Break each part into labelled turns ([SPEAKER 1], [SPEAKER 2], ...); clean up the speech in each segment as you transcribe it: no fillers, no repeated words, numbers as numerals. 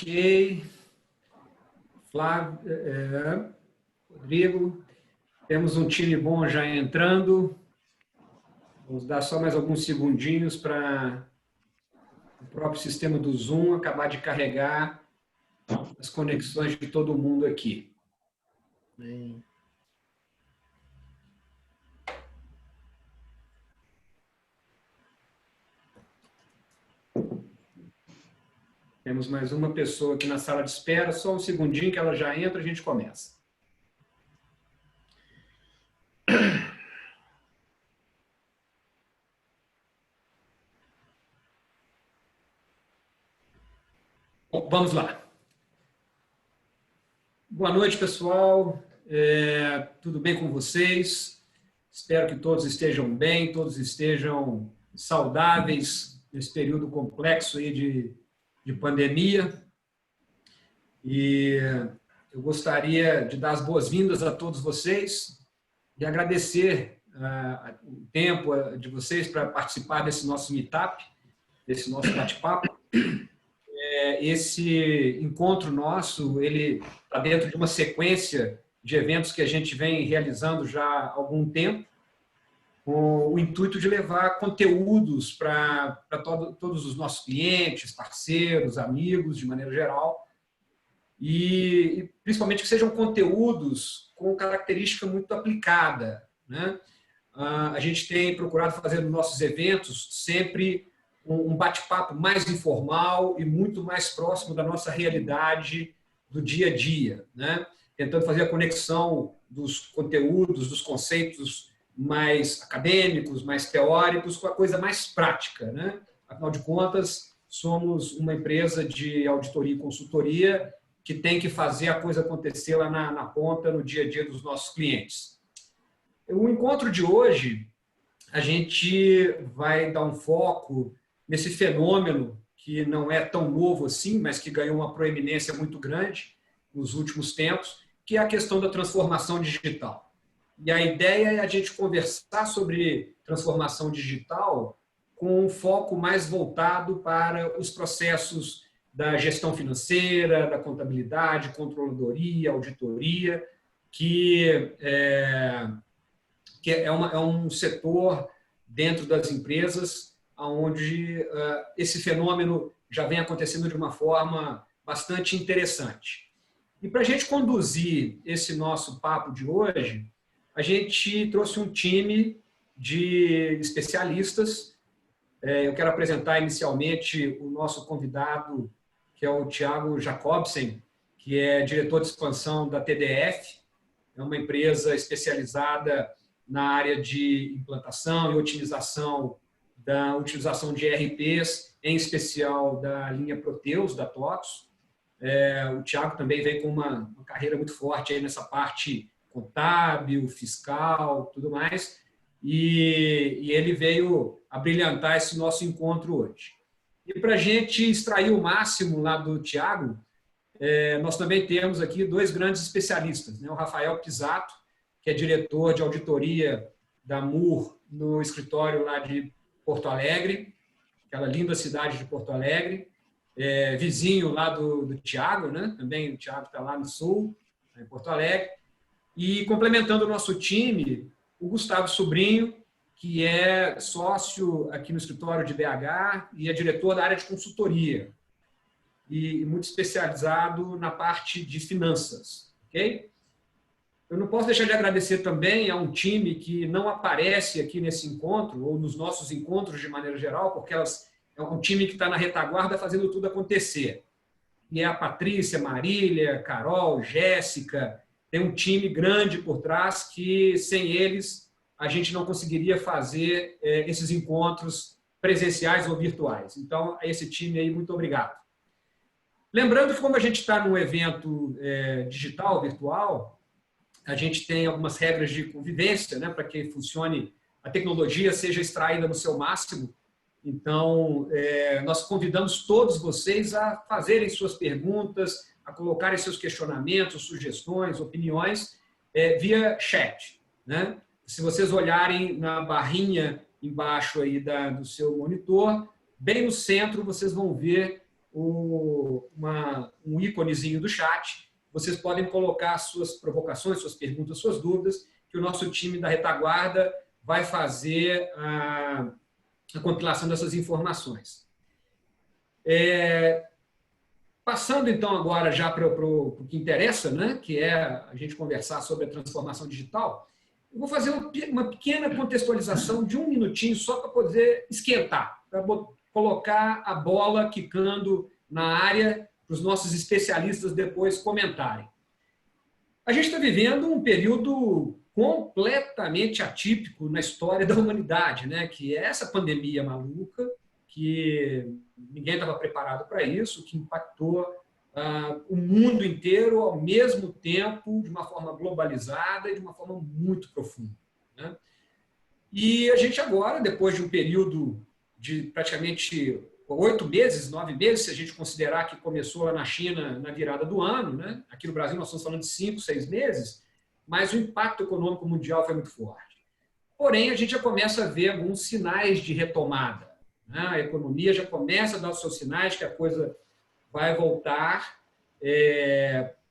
[SPEAKER 1] Ok. Flávio, Rodrigo, temos um time bom já entrando. Vamos dar só mais alguns segundinhos para o próprio sistema do Zoom acabar de carregar as conexões de todo mundo aqui. Temos mais uma pessoa aqui na sala de espera, só um segundinho que ela já entra, a gente começa. Bom, vamos lá. Boa noite, pessoal. Tudo bem com vocês? Espero que todos estejam bem, todos estejam saudáveis nesse período complexo aí de pandemia. E eu gostaria de dar as boas-vindas a todos vocês e agradecer o tempo de vocês para participar desse nosso meetup, desse nosso bate-papo. Esse encontro nosso, ele está dentro de uma sequência de eventos que a gente vem realizando já há algum tempo, com o intuito de levar conteúdos para todos os nossos clientes, parceiros, amigos, de maneira geral, e principalmente que sejam conteúdos com característica muito aplicada, né? A gente tem procurado fazer nos nossos eventos sempre um bate-papo mais informal e muito mais próximo da nossa realidade do dia a dia, né? Tentando fazer a conexão dos conteúdos, dos conceitos mais acadêmicos, mais teóricos, com a coisa mais prática, né? Afinal de contas, somos uma empresa de auditoria e consultoria que tem que fazer a coisa acontecer lá na ponta, no dia a dia dos nossos clientes. O encontro de hoje, a gente vai dar um foco nesse fenômeno que não é tão novo assim, mas que ganhou uma proeminência muito grande nos últimos tempos, que é a questão da transformação digital. E a ideia é a gente conversar sobre transformação digital com um foco mais voltado para os processos da gestão financeira, da contabilidade, controladoria, auditoria, que é um setor dentro das empresas onde esse fenômeno já vem acontecendo de uma forma bastante interessante. E para a gente conduzir esse nosso papo de hoje, a gente trouxe um time de especialistas. Eu quero apresentar inicialmente o nosso convidado, que é o Thiago Jacobsen, que é diretor de expansão da TDF, é uma empresa especializada na área de implantação e otimização da utilização de ERPs, em especial da linha Proteus, da TOTVS. O Thiago também vem com uma carreira muito forte aí nessa parte contábil, fiscal, tudo mais, e ele veio abrilhantar esse nosso encontro hoje. E para a gente extrair o máximo lá do Thiago, nós também temos aqui dois grandes especialistas, né? O Rafael Pisato, que é diretor de auditoria da MUR no escritório lá de Porto Alegre, aquela linda cidade de Porto Alegre, vizinho lá do Thiago, né? Também o Thiago está lá no sul, em Porto Alegre. E complementando o nosso time, o Gustavo Sobrinho, que é sócio aqui no escritório de BH e é diretor da área de consultoria e muito especializado na parte de finanças, ok? Eu não posso deixar de agradecer também a um time que não aparece aqui nesse encontro, ou nos nossos encontros de maneira geral, porque é um time que está na retaguarda fazendo tudo acontecer. E é a Patrícia, Marília, Carol, Jéssica, tem um time grande por trás que, sem eles, a gente não conseguiria fazer esses encontros presenciais ou virtuais. Então, a esse time aí, muito obrigado. Lembrando que, como a gente está num evento digital, virtual, a gente tem algumas regras de convivência, né, para que funcione, a tecnologia seja extraída no seu máximo. Então, nós convidamos todos vocês a fazerem suas perguntas, a colocarem seus questionamentos, sugestões, opiniões, via chat, né? Se vocês olharem na barrinha embaixo aí do seu monitor, bem no centro vocês vão ver um íconezinho do chat. Vocês podem colocar suas provocações, suas perguntas, suas dúvidas, que o nosso time da retaguarda vai fazer a compilação dessas informações. Passando, então, agora já para o que interessa, né, que é a gente conversar sobre a transformação digital, eu vou fazer uma pequena contextualização de 1 minutinho só para poder esquentar, para colocar a bola quicando na área para os nossos especialistas depois comentarem. A gente está vivendo um período completamente atípico na história da humanidade, né? Que é essa pandemia maluca, que ninguém estava preparado para isso, que impactou o mundo inteiro ao mesmo tempo, de uma forma globalizada e de uma forma muito profunda, né? E a gente agora, depois de um período de praticamente 8 meses, 9 meses, se a gente considerar que começou lá na China na virada do ano, né? Aqui no Brasil nós estamos falando de 5, 6 meses, mas o impacto econômico mundial foi muito forte. Porém, a gente já começa a ver alguns sinais de retomada, né? A economia já começa a dar os seus sinais que a coisa vai voltar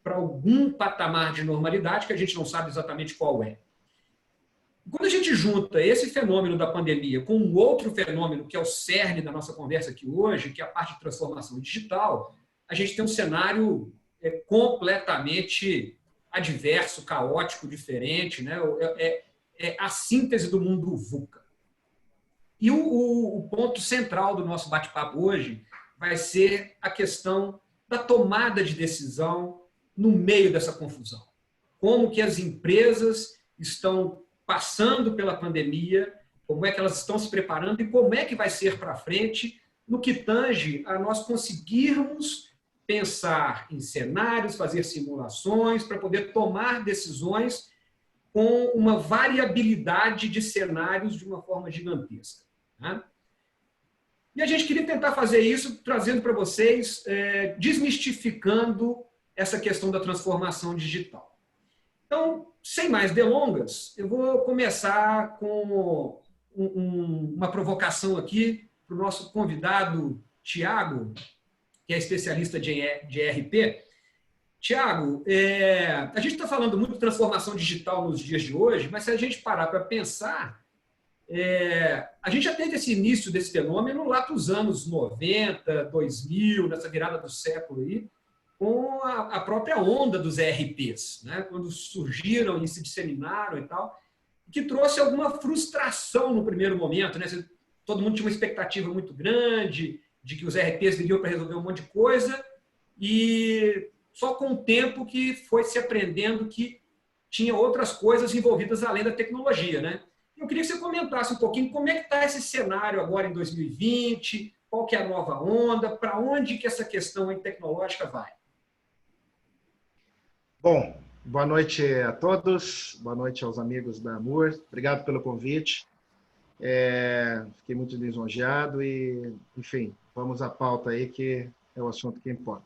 [SPEAKER 1] para algum patamar de normalidade que a gente não sabe exatamente qual é. Quando a gente junta esse fenômeno da pandemia com um outro fenômeno que é o cerne da nossa conversa aqui hoje, que é a parte de transformação digital, a gente tem um cenário completamente adverso, caótico, diferente, né? É a síntese do mundo VUCA. E o ponto central do nosso bate-papo hoje vai ser a questão da tomada de decisão no meio dessa confusão. Como que as empresas estão passando pela pandemia, como é que elas estão se preparando e como é que vai ser para frente no que tange a nós conseguirmos pensar em cenários, fazer simulações para poder tomar decisões com uma variabilidade de cenários de uma forma gigantesca, né? E a gente queria tentar fazer isso trazendo para vocês, desmistificando essa questão da transformação digital. Então, sem mais delongas, eu vou começar com uma provocação aqui para o nosso convidado, Tiago, que é especialista de ERP. Tiago, a gente está falando muito de transformação digital nos dias de hoje, mas se a gente parar para pensar, a gente já teve esse início desse fenômeno lá para os anos 90, 2000, nessa virada do século aí, com a própria onda dos ERPs, né? Quando surgiram e se disseminaram e tal, que trouxe alguma frustração no primeiro momento, né? Todo mundo tinha uma expectativa muito grande de que os ERPs viriam para resolver um monte de coisa e só com o tempo que foi se aprendendo que tinha outras coisas envolvidas além da tecnologia, né? Eu queria que você comentasse um pouquinho como é que está esse cenário agora em 2020, qual que é a nova onda, para onde que essa questão aí tecnológica vai?
[SPEAKER 2] Bom, boa noite a todos, boa noite aos amigos da Moore, obrigado pelo convite, fiquei muito lisonjeado e, enfim, vamos à pauta aí que é o assunto que importa.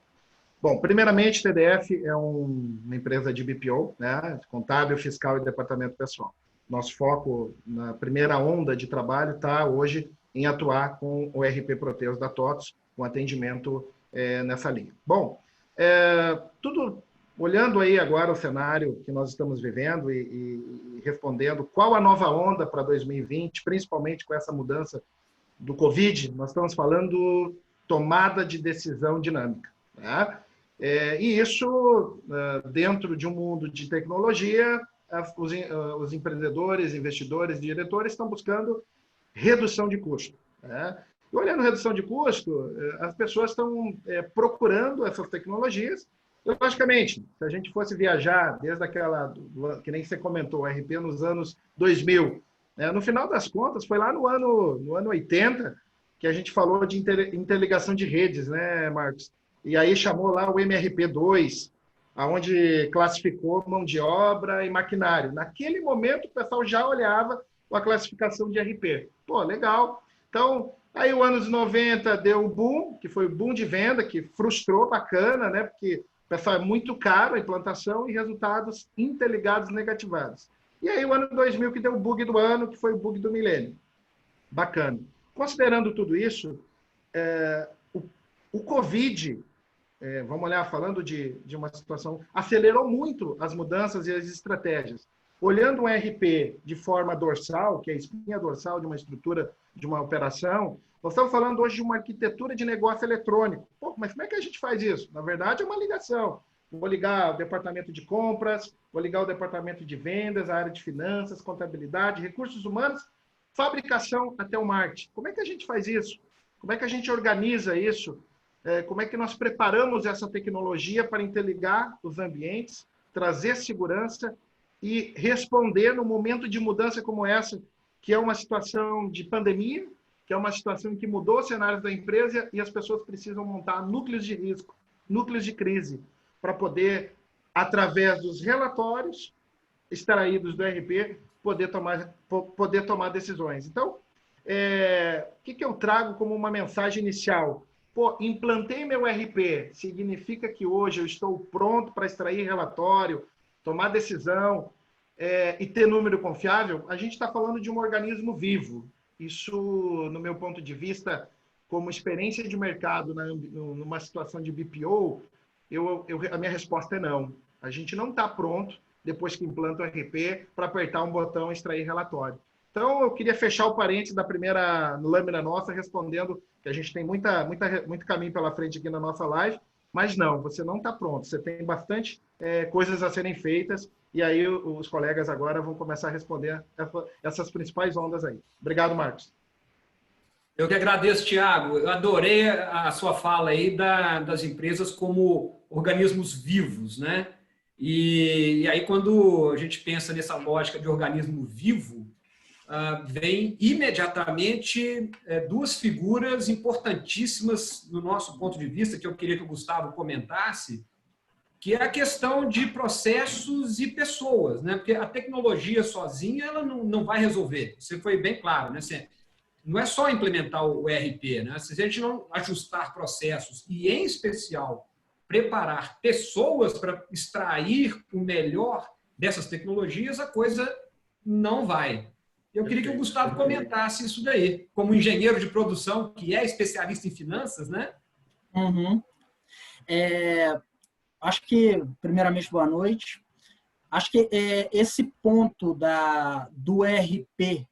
[SPEAKER 2] Bom, primeiramente, TDF é uma empresa de BPO, né, contábil, fiscal e departamento pessoal. Nosso foco na primeira onda de trabalho está hoje em atuar com o RP Proteus da TOTVS, com atendimento nessa linha. Bom, tudo olhando aí agora o cenário que nós estamos vivendo e respondendo qual a nova onda para 2020, principalmente com essa mudança do Covid, nós estamos falando tomada de decisão dinâmica, né? E isso, dentro de um mundo de tecnologia, os empreendedores, investidores, diretores estão buscando redução de custo, né? E olhando redução de custo, as pessoas estão procurando essas tecnologias. Logicamente, se a gente fosse viajar desde aquela, que nem você comentou, o RP nos anos 2000, no final das contas, foi lá no ano 80 que a gente falou de interligação de redes, né, Marcos? E aí chamou lá o MRP2, onde classificou mão de obra e maquinário. Naquele momento, o pessoal já olhava a classificação de RP. Pô, legal. Então, aí o anos 90 deu o boom, que foi o boom de venda, que frustrou bacana, né? Porque pessoal, é muito caro a implantação e resultados interligados negativados. E aí o ano 2000 que deu o bug do ano, que foi o bug do milênio. Bacana. Considerando tudo isso, O Covid, vamos olhar, falando de uma situação, acelerou muito as mudanças e as estratégias. Olhando um ERP de forma dorsal, que é a espinha dorsal de uma estrutura, de uma operação, nós estamos falando hoje de uma arquitetura de negócio eletrônico. Pô, mas como é que a gente faz isso? Na verdade, é uma ligação. Vou ligar o departamento de compras, vou ligar o departamento de vendas, a área de finanças, contabilidade, recursos humanos, fabricação até o marketing. Como é que a gente faz isso? Como é que a gente organiza isso? Como é que nós preparamos essa tecnologia para interligar os ambientes, trazer segurança e responder no momento de mudança como essa, que é uma situação de pandemia, que é uma situação que mudou o cenário da empresa e as pessoas precisam montar núcleos de risco, núcleos de crise, para poder, através dos relatórios extraídos do RP, poder tomar decisões. Então, o que eu trago como uma mensagem inicial? Pô, implantei meu RP, significa que hoje eu estou pronto para extrair relatório, tomar decisão e ter número confiável? A gente está falando de um organismo vivo. Isso, no meu ponto de vista, como experiência de mercado numa situação de BPO, a minha resposta é não. A gente não está pronto, depois que implanta o RP, para apertar um botão e extrair relatório. Então, eu queria fechar o parênteses da primeira lâmina nossa, respondendo que a gente tem muito caminho pela frente aqui na nossa live, mas não, você não está pronto. Você tem bastante coisas a serem feitas, e aí os colegas agora vão começar a responder essas principais ondas aí. Obrigado, Marcos.
[SPEAKER 1] Eu que agradeço, Thiago. Eu adorei a sua fala aí das empresas como organismos vivos, né? E aí, quando a gente pensa nessa lógica de organismo vivo, vem imediatamente duas figuras importantíssimas no nosso ponto de vista, que eu queria que o Gustavo comentasse, que é a questão de processos e pessoas, né? Porque a tecnologia sozinha ela não vai resolver. Você foi bem claro, né? Não é só implementar o ERP, né? Se a gente não ajustar processos e, em especial, preparar pessoas para extrair o melhor dessas tecnologias, a coisa não vai. Eu queria que o Gustavo comentasse isso daí, como engenheiro de produção, que é especialista em finanças, né?
[SPEAKER 3] Uhum. Acho que, primeiramente, boa noite. Acho que esse ponto do ERP,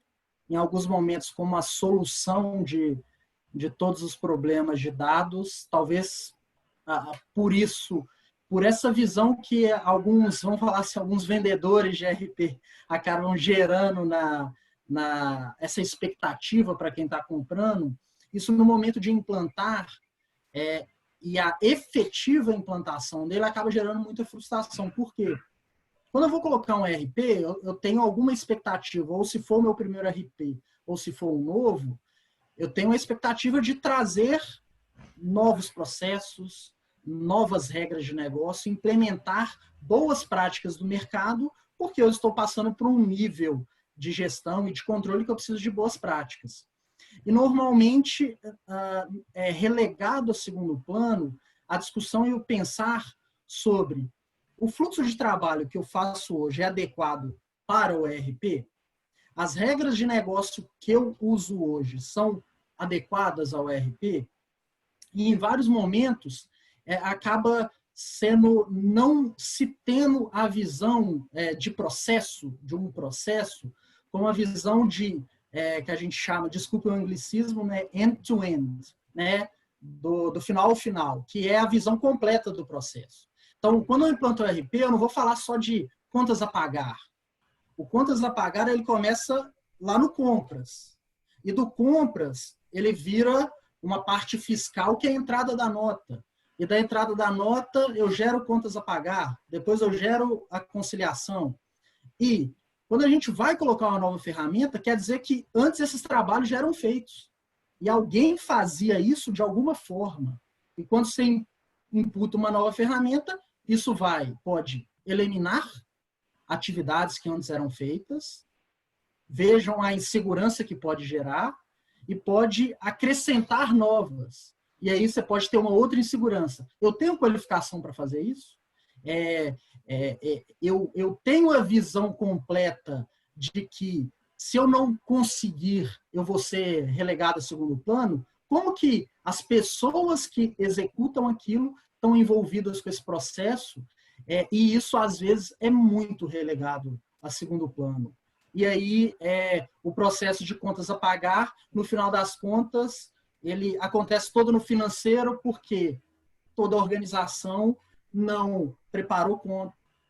[SPEAKER 3] em alguns momentos, como a solução de todos os problemas de dados, talvez por essa visão que alguns, vamos falar assim, alguns vendedores de ERP acabam gerando essa expectativa para quem está comprando, isso no momento de implantar e a efetiva implantação dele acaba gerando muita frustração. Por quê? Quando eu vou colocar um ERP, eu tenho alguma expectativa, ou se for o meu primeiro ERP, ou se for um novo, eu tenho uma expectativa de trazer novos processos, novas regras de negócio, implementar boas práticas do mercado, porque eu estou passando por um nível de gestão e de controle que eu preciso de boas práticas. E, normalmente, é relegado a segundo plano a discussão e o pensar sobre o fluxo de trabalho que eu faço hoje é adequado para o ERP? As regras de negócio que eu uso hoje são adequadas ao ERP? E, em vários momentos, acaba não se tendo a visão de um processo, com a visão que a gente chama, desculpa o anglicismo, né, end-to-end, né, do final ao final, que é a visão completa do processo. Então, quando eu implanto o ERP, eu não vou falar só de contas a pagar. O contas a pagar, ele começa lá no compras. E do compras, ele vira uma parte fiscal, que é a entrada da nota. E da entrada da nota, eu gero contas a pagar. Depois eu gero a conciliação. E quando a gente vai colocar uma nova ferramenta, quer dizer que antes esses trabalhos já eram feitos. E alguém fazia isso de alguma forma. E quando você imputa uma nova ferramenta, isso pode eliminar atividades que antes eram feitas, vejam a insegurança que pode gerar e pode acrescentar novas. E aí você pode ter uma outra insegurança. Eu tenho qualificação para fazer isso? Eu tenho a visão completa de que, se eu não conseguir, eu vou ser relegado a segundo plano, como que as pessoas que executam aquilo estão envolvidas com esse processo, e isso, às vezes, é muito relegado a segundo plano. E aí, o processo de contas a pagar, no final das contas, ele acontece todo no financeiro, porque toda a organização não preparou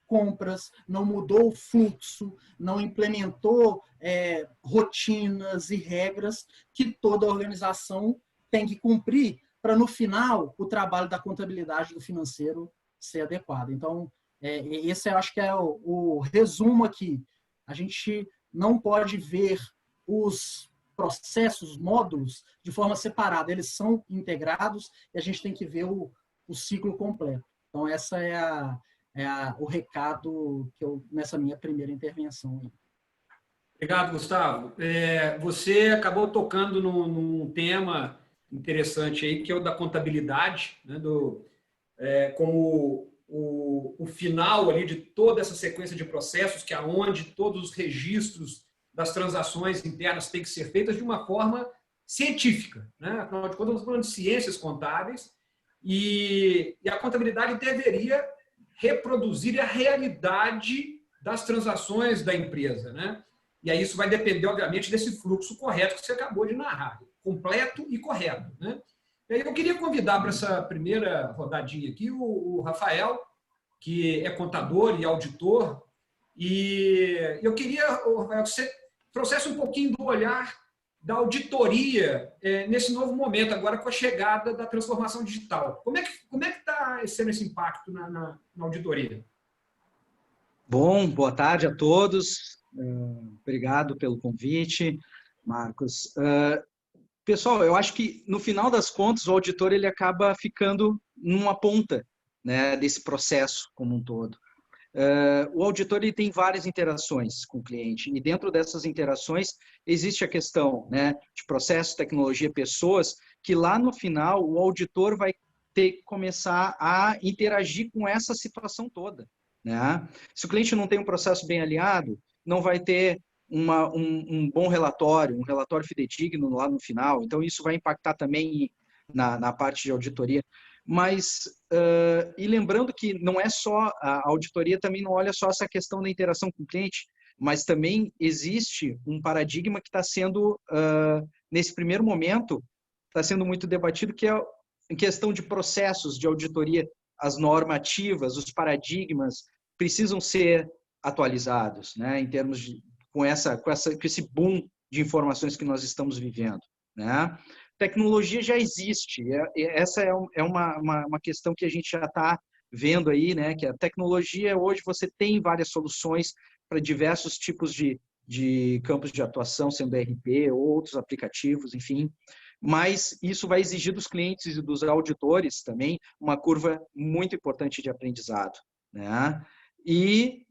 [SPEAKER 3] compras, não mudou o fluxo, não implementou rotinas e regras que toda organização tem que cumprir para, no final, o trabalho da contabilidade do financeiro ser adequado. Então, esse eu acho que é o resumo aqui. A gente não pode ver os processos, módulos, de forma separada. Eles são integrados e a gente tem que ver o ciclo completo. Então, essa o recado que eu, nessa minha primeira intervenção.
[SPEAKER 1] Obrigado, Gustavo. Você acabou tocando num tema interessante aí, que é o da contabilidade, né, como o final ali de toda essa sequência de processos, que é onde todos os registros das transações internas têm que ser feitas de uma forma científica, né? Afinal de contas, estamos falando de ciências contábeis, e a contabilidade deveria reproduzir a realidade das transações da empresa, né? E aí isso vai depender, obviamente, desse fluxo correto que você acabou de narrar, completo e correto, né? E aí eu queria convidar para essa primeira rodadinha aqui o Rafael, que é contador e auditor, e eu queria, Rafael, que você trouxesse um pouquinho do olhar da auditoria nesse novo momento, agora com a chegada da transformação digital. Como é que está sendo esse impacto na auditoria?
[SPEAKER 4] Bom, boa tarde a todos. Obrigado pelo convite, Marcos. Pessoal, eu acho que, no final das contas, o auditor ele acaba ficando numa ponta, né, desse processo como um todo. O auditor ele tem várias interações com o cliente, e dentro dessas interações existe a questão, né, de processo, tecnologia, pessoas, que lá no final o auditor vai ter que começar a interagir com essa situação toda, né? Se o cliente não tem um processo bem alinhado, não vai ter um bom relatório, um relatório fidedigno lá no final. Então, isso vai impactar também na parte de auditoria. Mas, e lembrando que não é só, a auditoria também não olha só essa questão da interação com o cliente, mas também existe um paradigma que está sendo, nesse primeiro momento, está sendo muito debatido, que é em questão de processos de auditoria. As normativas, os paradigmas precisam ser atualizados, né, em termos de com esse boom de informações que nós estamos vivendo, né? Tecnologia já existe, essa é uma questão que a gente já está vendo aí, né? Que a tecnologia, hoje você tem várias soluções para diversos tipos de campos de atuação, sendo ERP ou outros aplicativos, enfim, mas isso vai exigir dos clientes e dos auditores também uma curva muito importante de aprendizado, né? E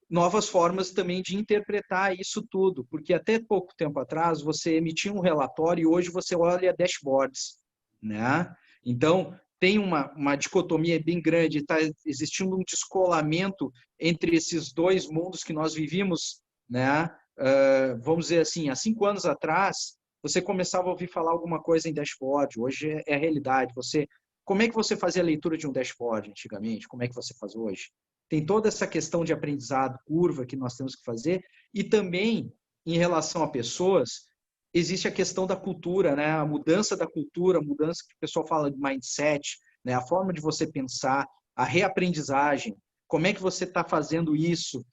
[SPEAKER 4] novas formas também de interpretar isso tudo, porque até pouco tempo atrás você emitia um relatório e hoje você olha dashboards, né? Então, tem uma dicotomia bem grande, está existindo um descolamento entre esses dois mundos que nós vivíamos, né? Vamos dizer assim, há 5 anos atrás, você começava a ouvir falar alguma coisa em dashboard, hoje é a realidade. Como é que você fazia a leitura de um dashboard antigamente? Como é que você faz hoje? Tem toda essa questão de aprendizado, curva que nós temos que fazer, e também, em relação a pessoas, existe a questão da cultura, né? A mudança da cultura, a mudança que o pessoal fala de mindset, né? A forma de você pensar, a reaprendizagem, como é que você está fazendo isso?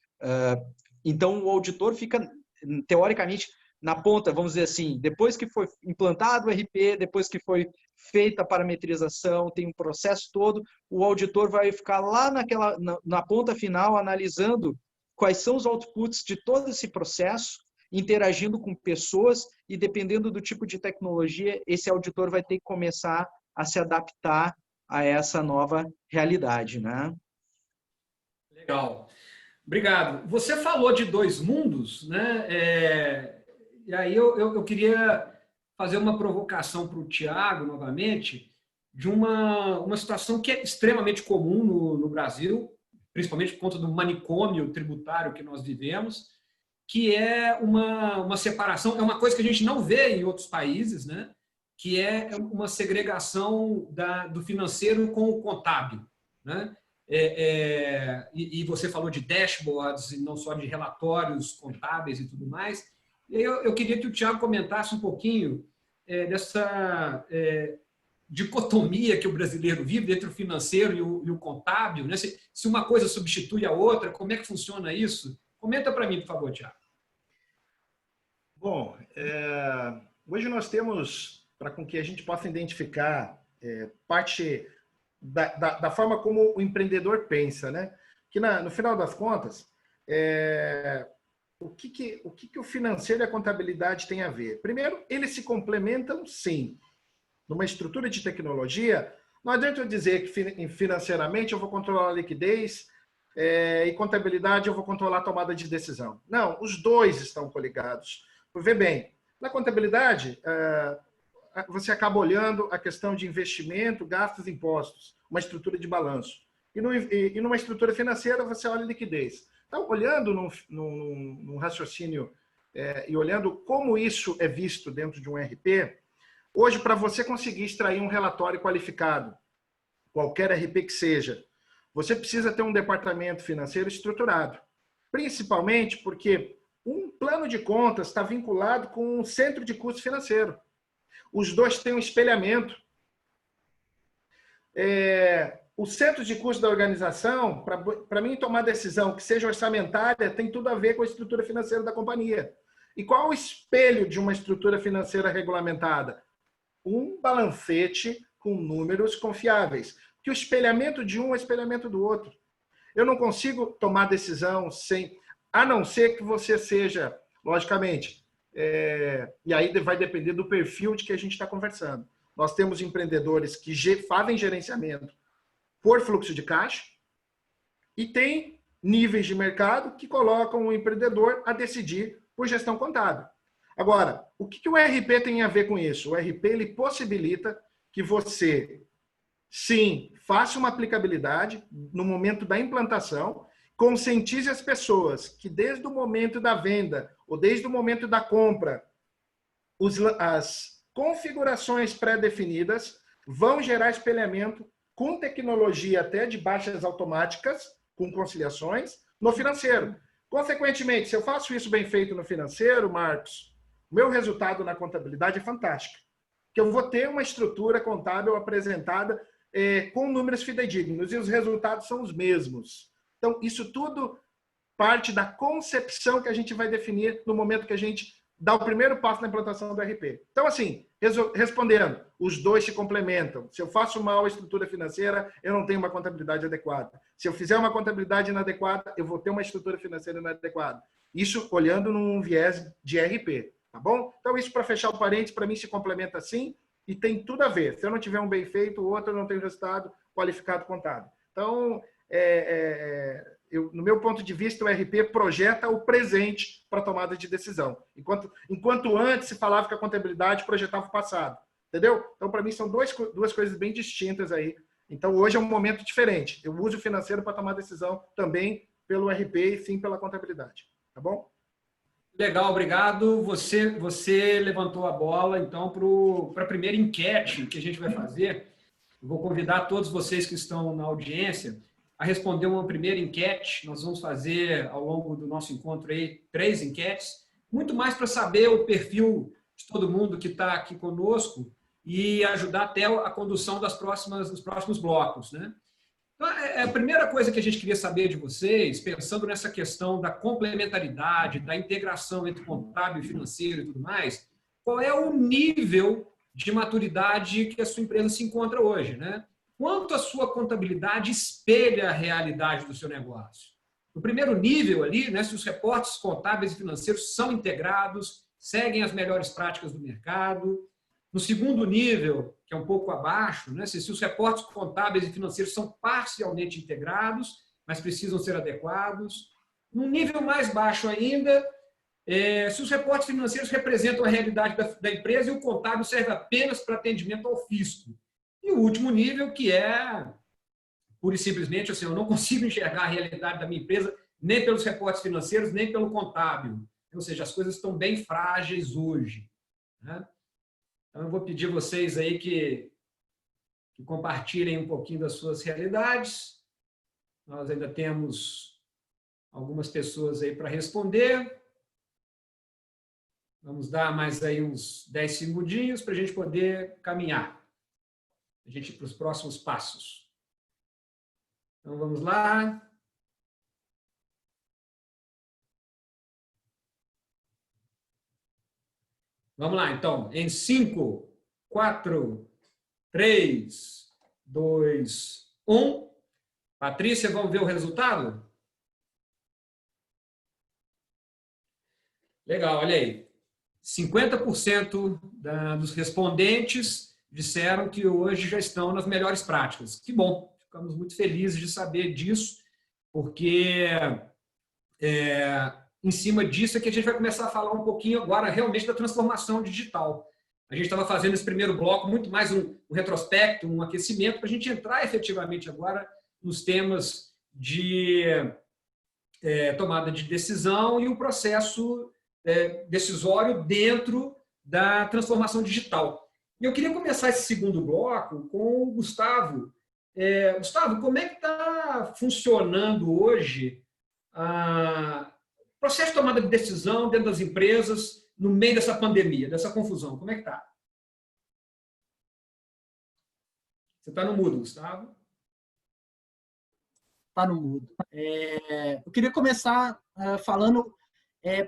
[SPEAKER 4] Então, o auditor fica, teoricamente, na ponta, vamos dizer assim, depois que foi implantado o RP, depois que foi feita a parametrização, tem um processo todo, o auditor vai ficar lá na ponta final, analisando quais são os outputs de todo esse processo, interagindo com pessoas, e dependendo do tipo de tecnologia, esse auditor vai ter que começar a se adaptar a essa nova realidade, né?
[SPEAKER 1] Legal. Obrigado. Você falou de 2 mundos, né? E aí eu queria fazer uma provocação para o Tiago, novamente, de uma situação que é extremamente comum no Brasil, principalmente por conta do manicômio tributário que nós vivemos, que é uma separação, é uma coisa que a gente não vê em outros países, né? que é uma segregação do financeiro com o contábil, né? E você falou de dashboards, e não só de relatórios contábeis e tudo mais. E aí eu queria que o Thiago comentasse um pouquinho dessa dicotomia que o brasileiro vive entre o financeiro e o contábil, né? Se uma coisa substitui a outra, como é que funciona isso? Comenta para mim, por favor, Thiago.
[SPEAKER 2] Bom, hoje nós temos, para com que a gente possa identificar parte da forma como o empreendedor pensa, né? Que no final das contas, o que o financeiro e a contabilidade têm a ver? Primeiro, eles se complementam, sim. Numa estrutura de tecnologia, não adianta eu dizer que financeiramente eu vou controlar a liquidez e contabilidade eu vou controlar a tomada de decisão. Não, os dois estão coligados. Vê bem, na contabilidade, você acaba olhando a questão de investimento, gastos e impostos, uma estrutura de balanço. E numa estrutura financeira, você olha a liquidez. Então, olhando num raciocínio e olhando como isso é visto dentro de um RP, hoje, para você conseguir extrair um relatório qualificado, qualquer RP que seja, você precisa ter um departamento financeiro estruturado. Principalmente porque um plano de contas está vinculado com um centro de custo financeiro. Os dois têm um espelhamento. O centro de custo da organização, para mim tomar decisão que seja orçamentária, tem tudo a ver com a estrutura financeira da companhia. E qual o espelho de uma estrutura financeira regulamentada? Um balancete com números confiáveis. Que o espelhamento de um é o espelhamento do outro. Eu não consigo tomar decisão a não ser que você seja, logicamente, e aí vai depender do perfil de que a gente está conversando. Nós temos empreendedores que fazem gerenciamento por fluxo de caixa e tem níveis de mercado que colocam o empreendedor a decidir por gestão contábil. Agora, o que o RP tem a ver com isso? O RP ele possibilita que você, sim, faça uma aplicabilidade no momento da implantação, conscientize as pessoas que desde o momento da venda ou desde o momento da compra, as configurações pré-definidas vão gerar espelhamento com tecnologia até de baixas automáticas, com conciliações, no financeiro. Consequentemente, se eu faço isso bem feito no financeiro, Marcos, o meu resultado na contabilidade é fantástico. Que eu vou ter uma estrutura contábil apresentada com números fidedignos e os resultados são os mesmos. Então, isso tudo parte da concepção que a gente vai definir no momento que a gente dá o primeiro passo na implantação do RP. Então, assim, respondendo, os dois se complementam. Se eu faço mal a estrutura financeira, eu não tenho uma contabilidade adequada. Se eu fizer uma contabilidade inadequada, eu vou ter uma estrutura financeira inadequada. Isso olhando num viés de RP, tá bom? Então, isso para fechar o parênteses, para mim se complementa assim e tem tudo a ver. Se eu não tiver um bem feito, o outro não tem resultado qualificado contábil. Então, no meu ponto de vista, o RP projeta o presente para a tomada de decisão. Enquanto antes se falava que a contabilidade projetava o passado. Entendeu? Então, para mim, são duas coisas bem distintas aí. Então, hoje é um momento diferente. Eu uso o financeiro para tomar decisão também pelo RP e sim pela contabilidade. Tá bom?
[SPEAKER 1] Legal, obrigado. Você levantou a bola, então, para a primeira enquete que a gente vai fazer. Eu vou convidar todos vocês que estão na audiência a responder uma primeira enquete. Nós vamos fazer, ao longo do nosso encontro, aí, 3 enquetes, muito mais para saber o perfil de todo mundo que está aqui conosco e ajudar até a condução dos próximos blocos, né? Então, a primeira coisa que a gente queria saber de vocês, pensando nessa questão da complementaridade, da integração entre contábil e financeiro e tudo mais, qual é o nível de maturidade que a sua empresa se encontra hoje, né? Quanto a sua contabilidade espelha a realidade do seu negócio? No primeiro nível ali, né, se os reportes contábeis e financeiros são integrados, seguem as melhores práticas do mercado. No segundo nível, que é um pouco abaixo, né, se os reportes contábeis e financeiros são parcialmente integrados, mas precisam ser adequados. No nível mais baixo ainda, se os reportes financeiros representam a realidade da empresa e o contábil serve apenas para atendimento ao fisco. E o último nível, que é, pura e simplesmente, assim, eu não consigo enxergar a realidade da minha empresa nem pelos reportes financeiros, nem pelo contábil. Ou seja, as coisas estão bem frágeis hoje, né? Então, eu vou pedir a vocês aí que compartilhem um pouquinho das suas realidades. Nós ainda temos algumas pessoas aí para responder. Vamos dar mais aí uns 10 segundinhos para a gente poder caminhar. A gente ir para os próximos passos. Então, vamos lá. Vamos lá, então. Em 5, 4, 3, 2, 1. Patrícia, vamos ver o resultado? Legal, olha aí. 50% dos respondentes disseram que hoje já estão nas melhores práticas. Que bom, ficamos muito felizes de saber disso, porque em cima disso é que a gente vai começar a falar um pouquinho agora realmente da transformação digital. A gente estava fazendo esse primeiro bloco muito mais um retrospecto, um aquecimento, para a gente entrar efetivamente agora nos temas de tomada de decisão e o processo decisório dentro da transformação digital. E eu queria começar esse segundo bloco com o Gustavo. Gustavo, como é que está funcionando hoje o processo de tomada de decisão dentro das empresas no meio dessa pandemia, dessa confusão? Como é que está? Você está no mudo, Gustavo?
[SPEAKER 3] Está no mudo. Eu queria começar falando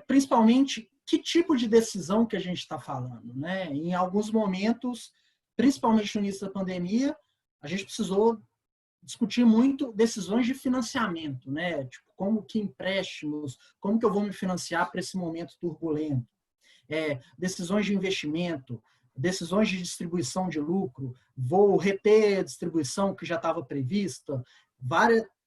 [SPEAKER 3] principalmente que tipo de decisão que a gente está falando, né? Em alguns momentos, principalmente no início da pandemia, a gente precisou discutir muito decisões de financiamento, né? Tipo, como que empréstimos, como que eu vou me financiar para esse momento turbulento. Decisões de investimento, decisões de distribuição de lucro, vou reter a distribuição que já estava prevista.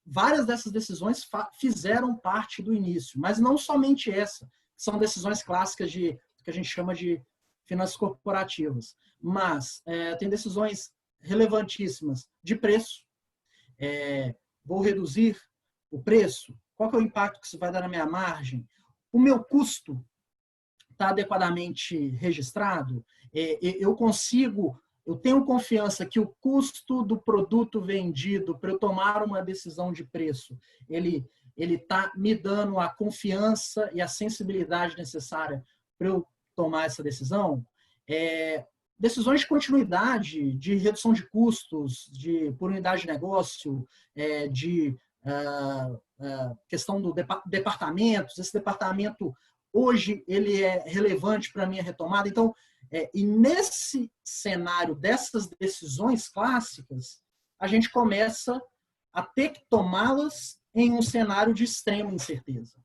[SPEAKER 3] Várias dessas decisões fizeram parte do início, mas não somente essa. São decisões clássicas que a gente chama de finanças corporativas. Mas tem decisões relevantíssimas de preço. Vou reduzir o preço? Qual que é o impacto que isso vai dar na minha margem? O meu custo está adequadamente registrado? Eu tenho confiança que o custo do produto vendido para eu tomar uma decisão de preço, ele está me dando a confiança e a sensibilidade necessária para eu tomar essa decisão? Decisões de continuidade, de redução de custos, por unidade de negócio, de questão do departamentos. Esse departamento, hoje, ele é relevante para a minha retomada. Então, e nesse cenário dessas decisões clássicas, a gente começa a ter que tomá-las em um cenário de extrema incerteza.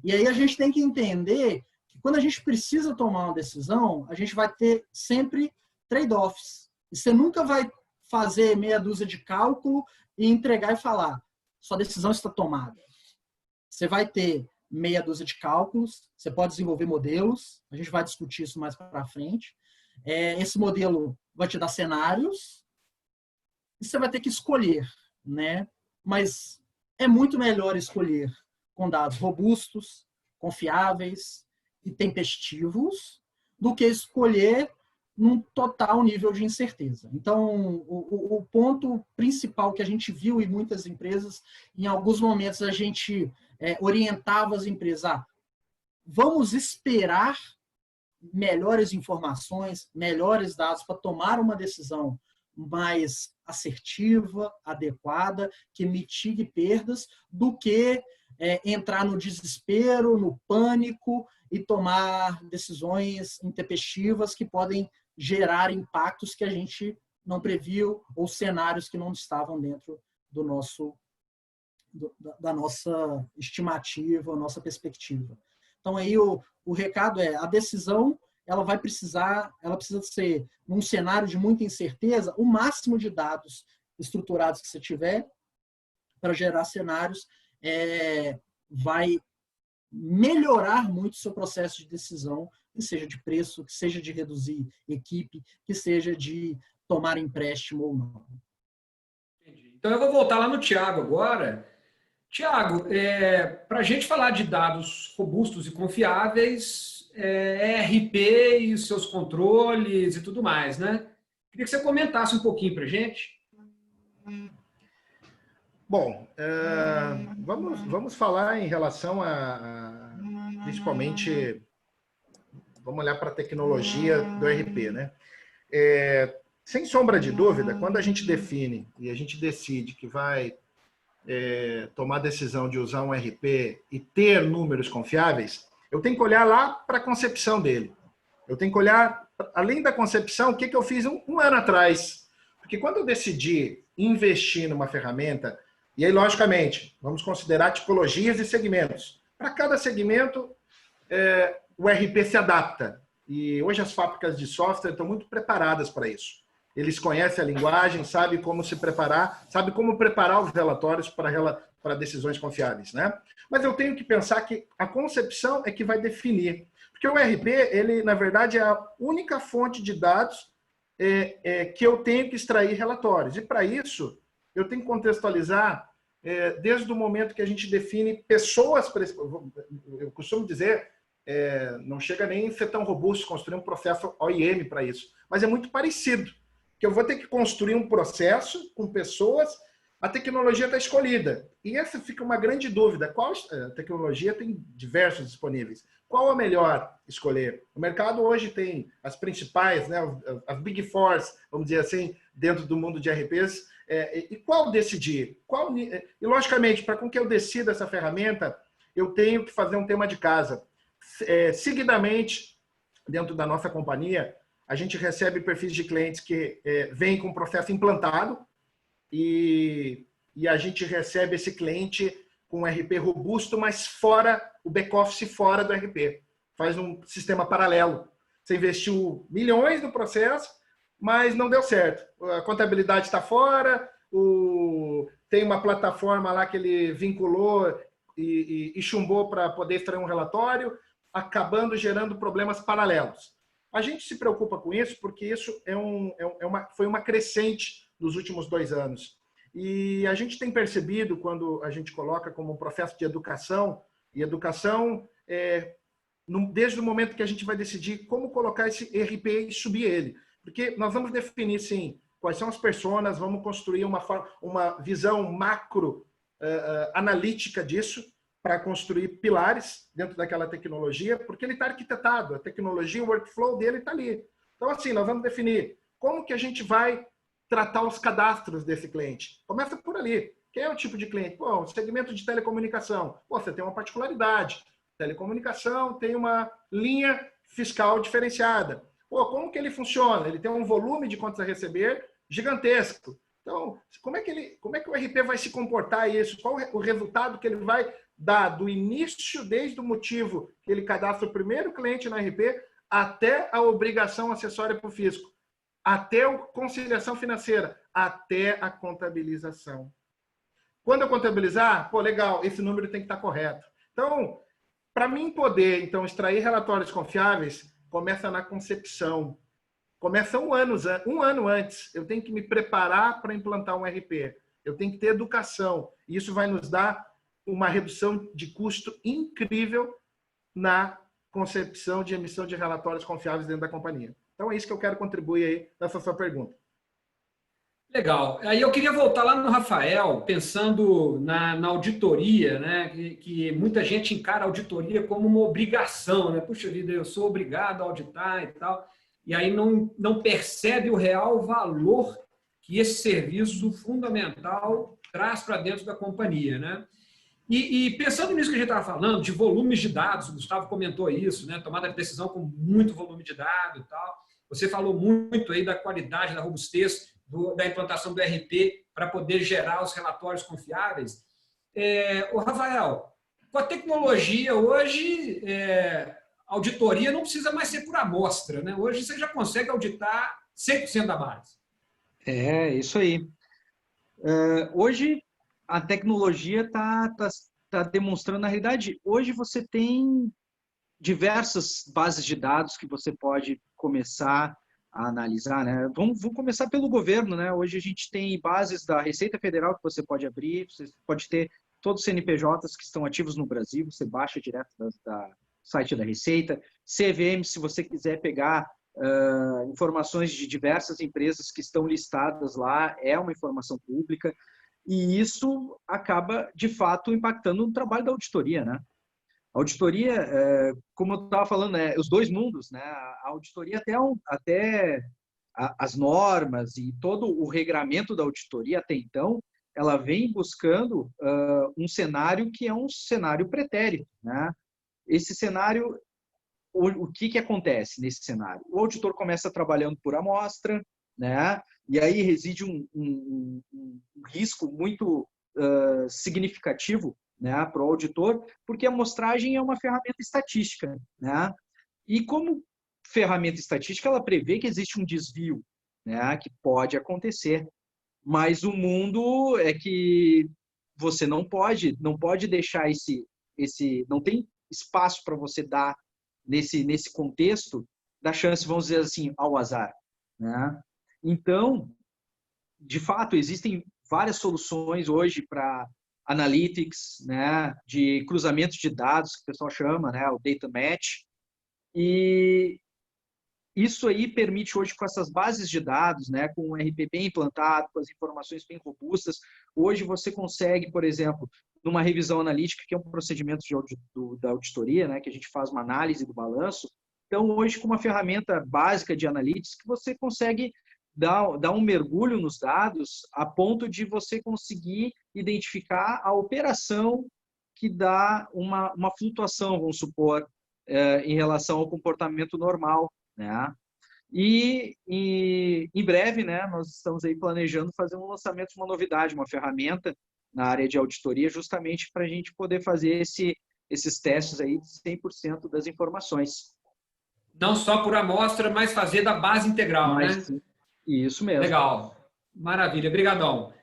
[SPEAKER 3] E aí a gente tem que entender que quando a gente precisa tomar uma decisão, a gente vai ter sempre trade-offs. E você nunca vai fazer meia dúzia de cálculo e entregar e falar, sua decisão está tomada. Você vai ter meia dúzia de cálculos, você pode desenvolver modelos, a gente vai discutir isso mais para frente. Esse modelo vai te dar cenários e você vai ter que escolher, né? Mas é muito melhor escolher com dados robustos, confiáveis e tempestivos do que escolher num total nível de incerteza. Então, o ponto principal que a gente viu em muitas empresas, em alguns momentos a gente orientava as empresas vamos esperar melhores informações, melhores dados para tomar uma decisão mais assertiva, adequada, que mitigue perdas, do que entrar no desespero, no pânico e tomar decisões intempestivas que podem gerar impactos que a gente não previu ou cenários que não estavam dentro da nossa estimativa, nossa perspectiva. Então, aí o recado a decisão ela precisa ser, num cenário de muita incerteza, o máximo de dados estruturados que você tiver para gerar cenários vai melhorar muito o seu processo de decisão, que seja de preço, que seja de reduzir equipe, que seja de tomar empréstimo ou não.
[SPEAKER 1] Entendi. Então, eu vou voltar lá no Thiago agora. Thiago, para a gente falar de dados robustos e confiáveis, ERP e os seus controles e tudo mais, né? Queria que você comentasse um pouquinho para a gente.
[SPEAKER 2] Bom, vamos falar em relação principalmente, vamos olhar para a tecnologia do ERP, né? Sem sombra de dúvida, quando a gente define e a gente decide que vai tomar a decisão de usar um ERP e ter números confiáveis, eu tenho que olhar lá para a concepção dele. Eu tenho que olhar, além da concepção, o que eu fiz um ano atrás. Porque quando eu decidi investir numa ferramenta, e aí, logicamente, vamos considerar tipologias e segmentos. Para cada segmento, o ERP se adapta. E hoje as fábricas de software estão muito preparadas para isso. Eles conhecem a linguagem, sabem como se preparar, sabem como preparar os relatórios para decisões confiáveis, né? Mas eu tenho que pensar que a concepção é que vai definir. Porque o ERP, ele, na verdade, é a única fonte de dados que eu tenho que extrair relatórios. E, para isso, eu tenho que contextualizar desde o momento que a gente define pessoas... Eu costumo dizer, não chega nem a ser tão robusto construir um processo OIM para isso, mas é muito parecido. Que eu vou ter que construir um processo com pessoas, a tecnologia está escolhida. E essa fica uma grande dúvida. Qual tecnologia tem diversos disponíveis? Qual a melhor escolher? O mercado hoje tem as principais, né, as Big Fours, vamos dizer assim, dentro do mundo de RPs. E qual decidir? E, logicamente, para com que eu decida essa ferramenta, eu tenho que fazer um tema de casa. Seguidamente, dentro da nossa companhia, a gente recebe perfis de clientes que vêm com o processo implantado e a gente recebe esse cliente com um RP robusto, mas fora, o back-office fora do RP. Faz um sistema paralelo. Você investiu milhões no processo, mas não deu certo. A contabilidade está fora, tem uma plataforma lá que ele vinculou e chumbou para poder extrair um relatório, acabando gerando problemas paralelos. A gente se preocupa com isso porque isso foi uma crescente nos últimos 2 anos. E a gente tem percebido, quando a gente coloca como um processo de educação, e educação desde o momento que a gente vai decidir como colocar esse ERP e subir ele. Porque nós vamos definir, sim, quais são as personas, vamos construir uma visão macro analítica disso, para construir pilares dentro daquela tecnologia, porque ele está arquitetado, a tecnologia, o workflow dele está ali. Então, assim, nós vamos definir como que a gente vai tratar os cadastros desse cliente. Começa por ali. Quem é o tipo de cliente? Bom, segmento de telecomunicação. Pô, você tem uma particularidade. Telecomunicação tem uma linha fiscal diferenciada. Pô, como que ele funciona? Ele tem um volume de contas a receber gigantesco. Então, como é que o RP vai se comportar isso? Qual o resultado que ele vai dar do início, desde o motivo que ele cadastra o primeiro cliente no RP, até a obrigação acessória para o fisco, até a conciliação financeira, até a contabilização. Quando eu contabilizar, pô, legal, esse número tem que estar correto. Então, para mim poder extrair relatórios confiáveis, começa na concepção. Começa um ano antes. Eu tenho que me preparar para implantar um RP. Eu tenho que ter educação. E isso vai nos dar uma redução de custo incrível na concepção de emissão de relatórios confiáveis dentro da companhia. Então, é isso que eu quero contribuir aí nessa sua pergunta.
[SPEAKER 1] Legal. Aí eu queria voltar lá no Rafael, pensando na auditoria, né? Que muita gente encara a auditoria como uma obrigação, né? Puxa vida, eu sou obrigado a auditar e tal. E aí não percebe o real valor que esse serviço fundamental traz para dentro da companhia, né? E pensando nisso que a gente estava falando, de volumes de dados, o Gustavo comentou isso, né? Tomada de decisão com muito volume de dados e tal. Você falou muito aí da qualidade, da robustez da implantação do RP para poder gerar os relatórios confiáveis. O Rafael, com a tecnologia hoje, a auditoria não precisa mais ser por amostra, né? Hoje você já consegue auditar 100% da base.
[SPEAKER 4] Isso aí. Hoje a tecnologia está demonstrando, na realidade, hoje você tem diversas bases de dados que você pode começar a analisar, né? Vamos começar pelo governo, né? Hoje a gente tem bases da Receita Federal que você pode abrir, você pode ter todos os CNPJs que estão ativos no Brasil, você baixa direto do site da Receita, CVM, se você quiser pegar informações de diversas empresas que estão listadas lá, é uma informação pública, e isso acaba, de fato, impactando no trabalho da auditoria, né? A auditoria, como eu estava falando, os dois mundos, né? A auditoria até as normas e todo o regramento da auditoria até então, ela vem buscando um cenário que é um cenário pretérito, né? Esse cenário, o que acontece nesse cenário? O auditor começa trabalhando por amostra, né? E aí reside um risco muito significativo, né, para o auditor, porque a amostragem é uma ferramenta estatística, né? E como ferramenta estatística, ela prevê que existe um desvio, né, que pode acontecer, mas o mundo é que você não pode deixar não tem espaço para você dar nesse contexto da chance, vamos dizer assim, ao azar, né? Então, de fato, existem várias soluções hoje para analytics, né, de cruzamento de dados, que o pessoal chama, né, o data match, e isso aí permite hoje, com essas bases de dados, né, com o RP bem implantado, com as informações bem robustas, hoje você consegue, por exemplo, numa revisão analítica, que é um procedimento da auditoria, né, que a gente faz uma análise do balanço, então hoje com uma ferramenta básica de analytics, que você consegue dar um mergulho nos dados a ponto de você conseguir identificar a operação que dá uma flutuação, vamos supor, em relação ao comportamento normal, né? E em breve, né, nós estamos aí planejando fazer um lançamento de uma novidade, uma ferramenta na área de auditoria, justamente para a gente poder fazer esses testes aí de 100% das informações.
[SPEAKER 1] Não só por amostra, mas fazer da base integral, né?
[SPEAKER 4] Isso mesmo.
[SPEAKER 1] Legal. Maravilha. Obrigadão.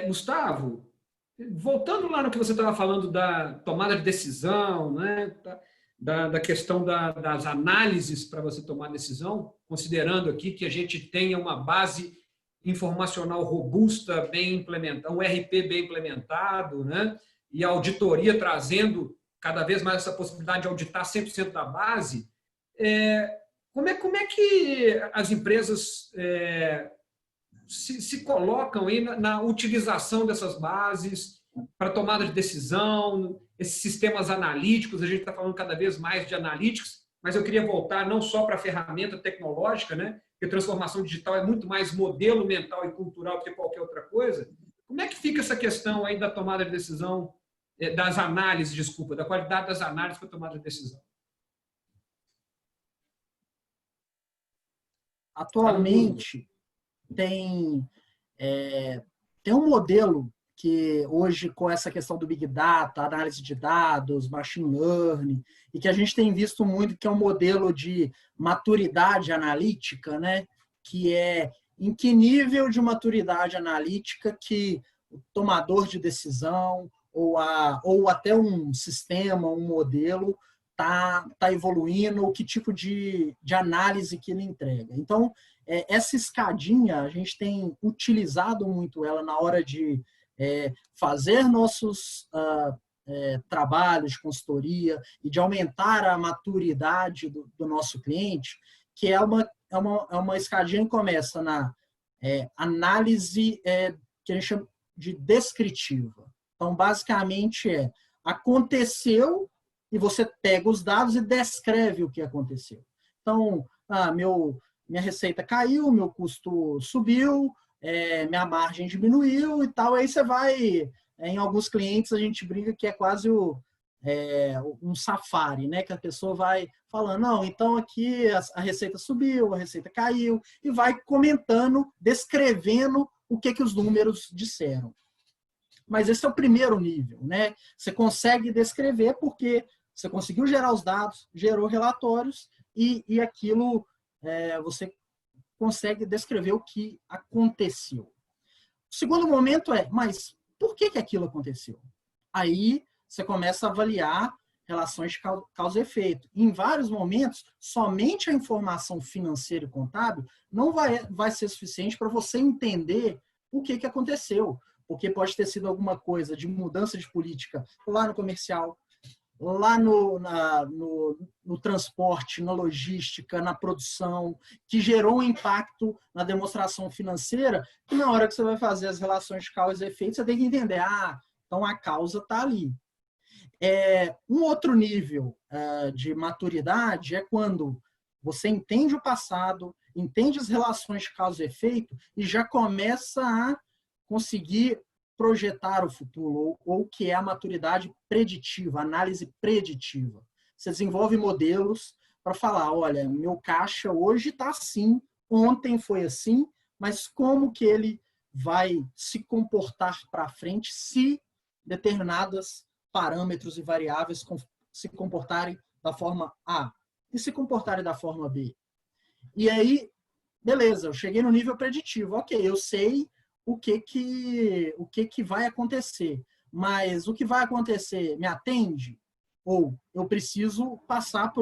[SPEAKER 1] Gustavo, voltando lá no que você estava falando da tomada de decisão, né? Da questão das análises para você tomar decisão, considerando aqui que a gente tenha uma base informacional robusta, bem implementada, um RP bem implementado, né? E a auditoria trazendo cada vez mais essa possibilidade de auditar 100% da base, como é que as empresas se colocam aí na utilização dessas bases para tomada de decisão, esses sistemas analíticos? A gente está falando cada vez mais de analytics, mas eu queria voltar não só para a ferramenta tecnológica, né? Porque transformação digital é muito mais modelo mental e cultural do que qualquer outra coisa. Como é que fica essa questão aí da tomada de decisão, das análises, desculpa, da qualidade das análises para tomada de decisão?
[SPEAKER 3] Atualmente, tem um modelo que hoje, com essa questão do Big Data, análise de dados, machine learning, e que a gente tem visto muito, que é um modelo de maturidade analítica, né? Que é em que nível de maturidade analítica que o tomador de decisão ou até um sistema, um modelo está evoluindo, ou que tipo de análise que ele entrega. Então, essa escadinha, a gente tem utilizado muito ela na hora de fazer nossos trabalhos de consultoria e de aumentar a maturidade do nosso cliente, que é uma escadinha que começa na análise que a gente chama de descritiva. Então, basicamente, aconteceu e você pega os dados e descreve o que aconteceu. Então, minha receita caiu, meu custo subiu, minha margem diminuiu e tal. Aí você vai, em alguns clientes a gente brinca que é quase um safari, né? Que a pessoa vai falando, não, então aqui a receita subiu, a receita caiu, e vai comentando, descrevendo o que os números disseram. Mas esse é o primeiro nível, né? Você consegue descrever porque você conseguiu gerar os dados, gerou relatórios e aquilo você consegue descrever o que aconteceu. O segundo momento mas por que aquilo aconteceu? Aí você começa a avaliar relações de causa e efeito. Em vários momentos, somente a informação financeira e contábil não vai ser suficiente para você entender o que aconteceu. Porque pode ter sido alguma coisa de mudança de política lá no comercial, lá no transporte, na logística, na produção, que gerou um impacto na demonstração financeira, e na hora que você vai fazer as relações de causa e efeito, você tem que entender, então a causa está ali. Um outro nível de maturidade é quando você entende o passado, entende as relações de causa e efeito e já começa a conseguir projetar o futuro, ou que é a maturidade preditiva, análise preditiva. Você desenvolve modelos para falar, olha, meu caixa hoje está assim, ontem foi assim, mas como que ele vai se comportar para frente se determinados parâmetros e variáveis se comportarem da forma A e se comportarem da forma B. E aí, beleza, eu cheguei no nível preditivo. Ok, eu sei o que vai acontecer, mas o que vai acontecer me atende? Ou eu preciso passar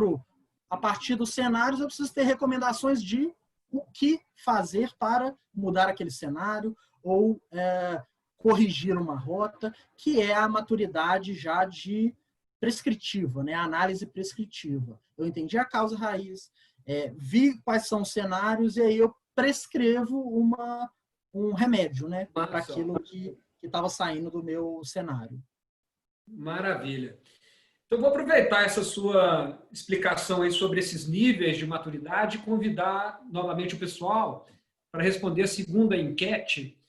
[SPEAKER 3] a partir dos cenários, eu preciso ter recomendações de o que fazer para mudar aquele cenário ou corrigir uma rota, que é a maturidade já de prescritiva, né? A análise prescritiva. Eu entendi a causa raiz, vi quais são os cenários e aí eu prescrevo um remédio, né? Para aquilo que estava saindo do meu cenário.
[SPEAKER 1] Maravilha. Então, vou aproveitar essa sua explicação aí sobre esses níveis de maturidade e convidar novamente o pessoal para responder a segunda enquete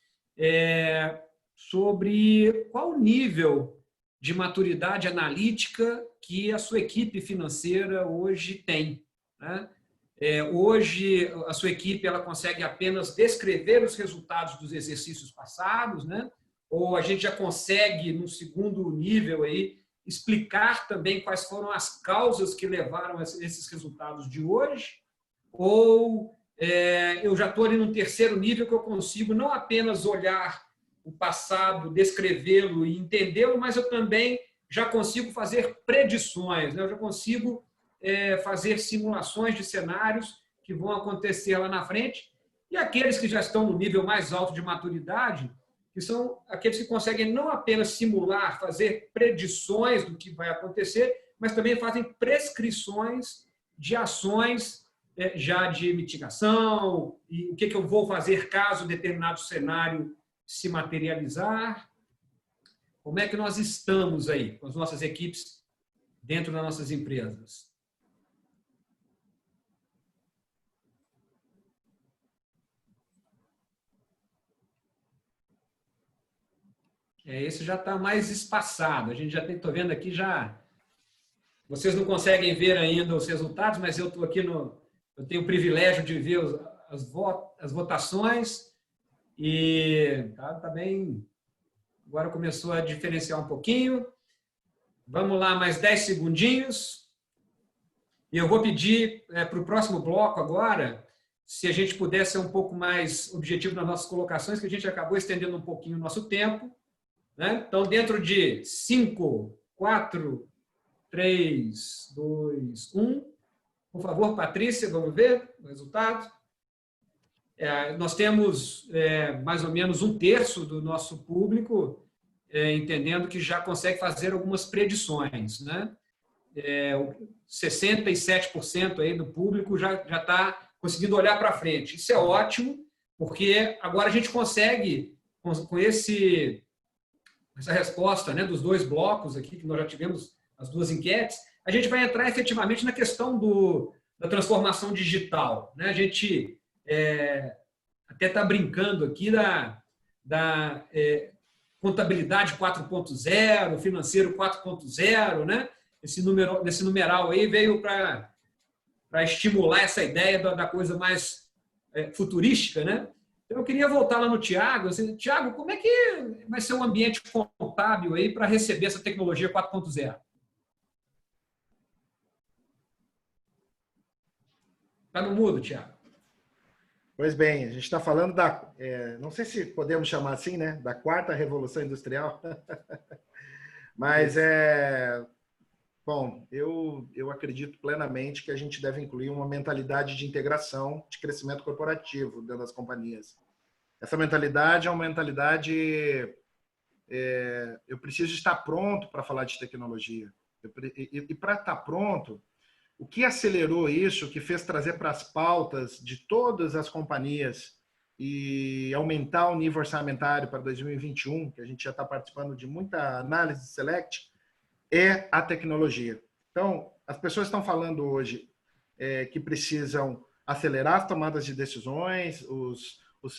[SPEAKER 1] sobre qual o nível de maturidade analítica que a sua equipe financeira hoje tem, né? Hoje, a sua equipe ela consegue apenas descrever os resultados dos exercícios passados, né? Ou a gente já consegue, no segundo nível, aí, explicar também quais foram as causas que levaram a esses resultados de hoje, ou eu já estou ali no terceiro nível que eu consigo não apenas olhar o passado, descrevê-lo e entendê-lo, mas eu também já consigo fazer predições, né? Eu já consigo fazer simulações de cenários que vão acontecer lá na frente. E aqueles que já estão no nível mais alto de maturidade, que são aqueles que conseguem não apenas simular, fazer predições do que vai acontecer, mas também fazem prescrições de ações já de mitigação, e o que eu vou fazer caso determinado cenário se materializar. Como é que nós estamos aí com as nossas equipes dentro das nossas empresas? Esse já está mais espaçado. A gente já estou vendo aqui já. Vocês não conseguem ver ainda os resultados, mas eu estou aqui eu tenho o privilégio de ver as votações e tá bem. Agora começou a diferenciar um pouquinho. Vamos lá, mais 10 segundinhos. E eu vou pedir para o próximo bloco agora, se a gente puder ser um pouco mais objetivo nas nossas colocações, que a gente acabou estendendo um pouquinho o nosso tempo. Né? Então, dentro de 5, 4, 3, 2, 1. Por favor, Patrícia, vamos ver o resultado. Nós temos mais ou menos um terço do nosso público entendendo que já consegue fazer algumas predições. Né? 67% aí do público já está conseguindo olhar para frente. Isso é ótimo, porque agora a gente consegue, com essa resposta, né, dos dois blocos aqui, que nós já tivemos as duas enquetes, a gente vai entrar efetivamente na questão da transformação digital. Né? A gente até está brincando aqui da contabilidade 4.0, financeiro 4.0, né? Esse numeral aí veio para estimular essa ideia da coisa mais futurística, né? Eu queria voltar lá no Tiago. Assim, Tiago, como é que vai ser o ambiente contábil aí para receber essa tecnologia 4.0? Está no mudo, Tiago.
[SPEAKER 2] Pois bem, a gente está falando não sei se podemos chamar assim, né? Da quarta revolução industrial. Mas bom, eu acredito plenamente que a gente deve incluir uma mentalidade de integração, de crescimento corporativo dentro das companhias. Essa mentalidade é uma mentalidade... eu preciso estar pronto para falar de tecnologia. E para estar pronto, o que acelerou isso, o que fez trazer para as pautas de todas as companhias e aumentar o nível orçamentário para 2021, que a gente já está participando de muita análise de Select, é a tecnologia. Então, as pessoas estão falando hoje que precisam acelerar as tomadas de decisões,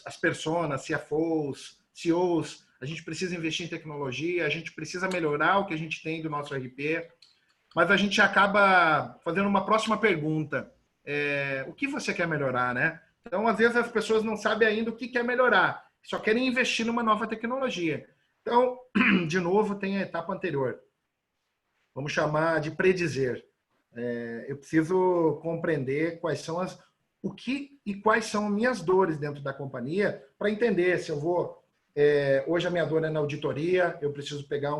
[SPEAKER 2] as personas, CFOs, CEOs, a gente precisa investir em tecnologia, a gente precisa melhorar o que a gente tem do nosso RP, mas a gente acaba fazendo uma próxima pergunta. O que você quer melhorar, né? Então, às vezes, as pessoas não sabem ainda o que quer melhorar, só querem investir numa nova tecnologia. Então, de novo, tem a etapa anterior. Vamos chamar de predizer. Eu preciso compreender quais são o que e quais são minhas dores dentro da companhia para entender se eu vou... hoje a minha dor é na auditoria, eu preciso pegar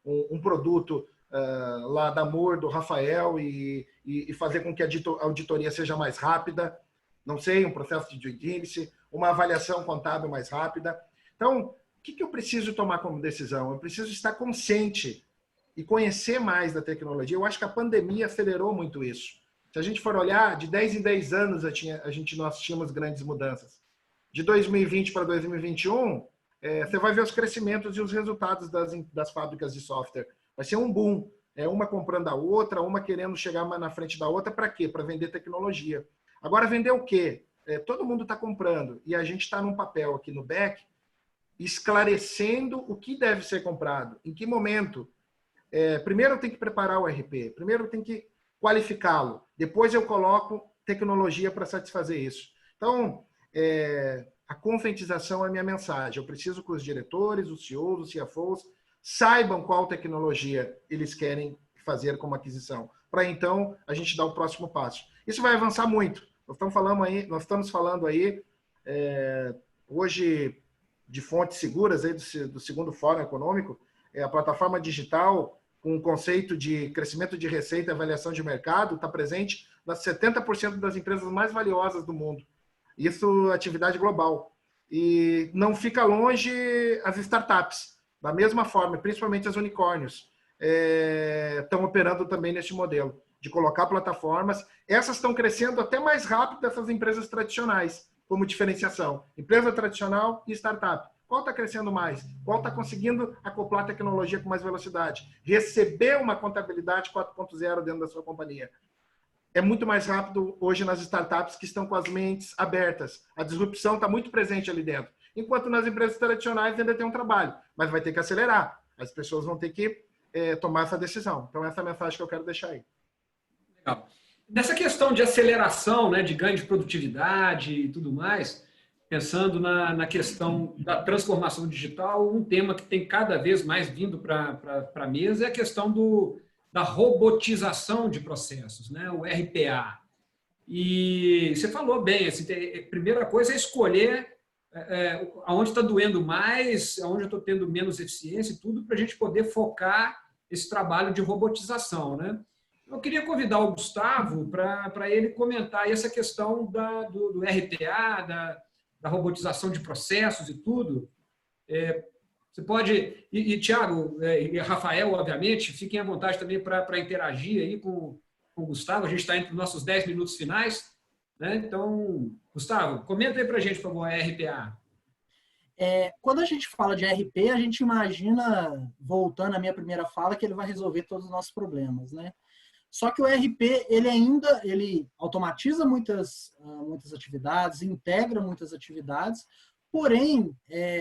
[SPEAKER 2] um produto lá da Moore, do Rafael, e fazer com que a auditoria seja mais rápida. Não sei, um processo de due diligence, uma avaliação contábil mais rápida. Então, o que eu preciso tomar como decisão? Eu preciso estar consciente e conhecer mais da tecnologia. Eu acho que a pandemia acelerou muito isso. Se a gente for olhar, de 10 em 10 anos nós tínhamos grandes mudanças. De 2020 para 2021, você vai ver os crescimentos e os resultados das fábricas de software. Vai ser um boom. Uma comprando a outra, uma querendo chegar mais na frente da outra. Para quê? Para vender tecnologia. Agora, vender o quê? Todo mundo está comprando. E a gente está num papel aqui no back, esclarecendo o que deve ser comprado, em que momento. Primeiro eu tenho que preparar o RP, primeiro eu tenho que qualificá-lo, depois eu coloco tecnologia para satisfazer isso. Então, a conscientização é a minha mensagem. Eu preciso que os diretores, os CEOs, os CFOs saibam qual tecnologia eles querem fazer como aquisição, para então a gente dar o próximo passo. Isso vai avançar muito. Nós estamos falando aí hoje de fontes seguras aí do segundo Fórum Econômico, a plataforma digital com o conceito de crescimento de receita e avaliação de mercado está presente nas 70% das empresas mais valiosas do mundo. Isso é atividade global. E não fica longe as startups. Da mesma forma, principalmente as unicórnios, estão operando também nesse modelo de colocar plataformas. Essas estão crescendo até mais rápido dessas empresas tradicionais, como diferenciação. Empresa tradicional e startup. Qual está crescendo mais? Qual está conseguindo acoplar tecnologia com mais velocidade? Receber uma contabilidade 4.0 dentro da sua companhia. É muito mais rápido hoje nas startups que estão com as mentes abertas. A disrupção está muito presente ali dentro. Enquanto nas empresas tradicionais ainda tem um trabalho, mas vai ter que acelerar. As pessoas vão ter que tomar essa decisão. Então, essa é a mensagem que eu quero deixar aí.
[SPEAKER 1] Legal. Nessa questão de aceleração, né, de ganho de produtividade e tudo mais, pensando na questão da transformação digital, um tema que tem cada vez mais vindo para a mesa é a questão da robotização de processos, né, o RPA. E você falou bem, assim, a primeira coisa é escolher aonde está doendo mais, aonde eu estou tendo menos eficiência e tudo, para a gente poder focar esse trabalho de robotização, né? Eu queria convidar o Gustavo para ele comentar essa questão do RPA, da robotização de processos e tudo. Você pode... E Thiago e Rafael, obviamente, fiquem à vontade também para interagir aí com o Gustavo. A gente está entre os nossos 10 minutos finais, né? Então, Gustavo, comenta aí para a gente, por favor, a RPA.
[SPEAKER 3] Quando a gente fala de RP, a gente imagina, voltando à minha primeira fala, que ele vai resolver todos os nossos problemas, né? Só que o RP, ele automatiza muitas atividades, integra muitas atividades, porém,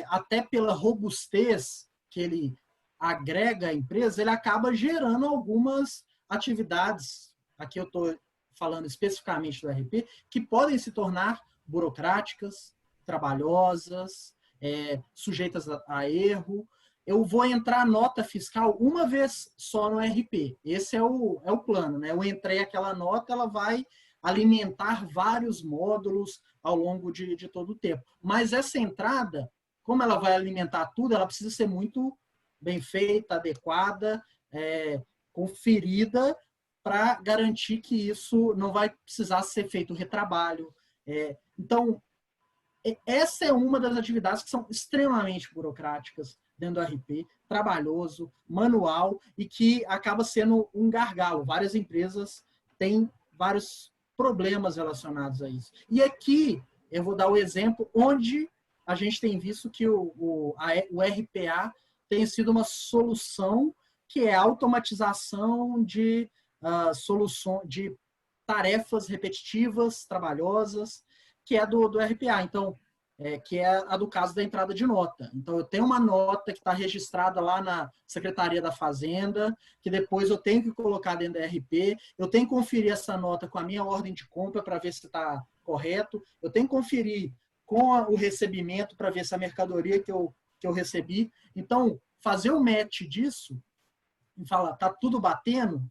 [SPEAKER 3] até pela robustez que ele agrega à empresa, ele acaba gerando algumas atividades, aqui eu estou falando especificamente do RP, que podem se tornar burocráticas, trabalhosas, sujeitas a erro. Eu vou entrar nota fiscal uma vez só no RP. Esse é o plano, né? Eu entrei aquela nota, ela vai alimentar vários módulos ao longo de todo o tempo. Mas essa entrada, como ela vai alimentar tudo, ela precisa ser muito bem feita, adequada, conferida, para garantir que isso não vai precisar ser feito retrabalho. Então, essa é uma das atividades que são extremamente burocráticas dentro do RP, trabalhoso, manual e que acaba sendo um gargalo. Várias empresas têm vários problemas relacionados a isso. E aqui eu vou dar o exemplo onde a gente tem visto que o RPA tem sido uma solução que é a automatização de soluções de tarefas repetitivas, trabalhosas, que é do RPA. Então, que é a do caso da entrada de nota. Então, eu tenho uma nota que está registrada lá na Secretaria da Fazenda, que depois eu tenho que colocar dentro da RP, eu tenho que conferir essa nota com a minha ordem de compra para ver se está correto, eu tenho que conferir com o recebimento para ver se a mercadoria que eu recebi. Então, fazer o match disso e falar, está tudo batendo,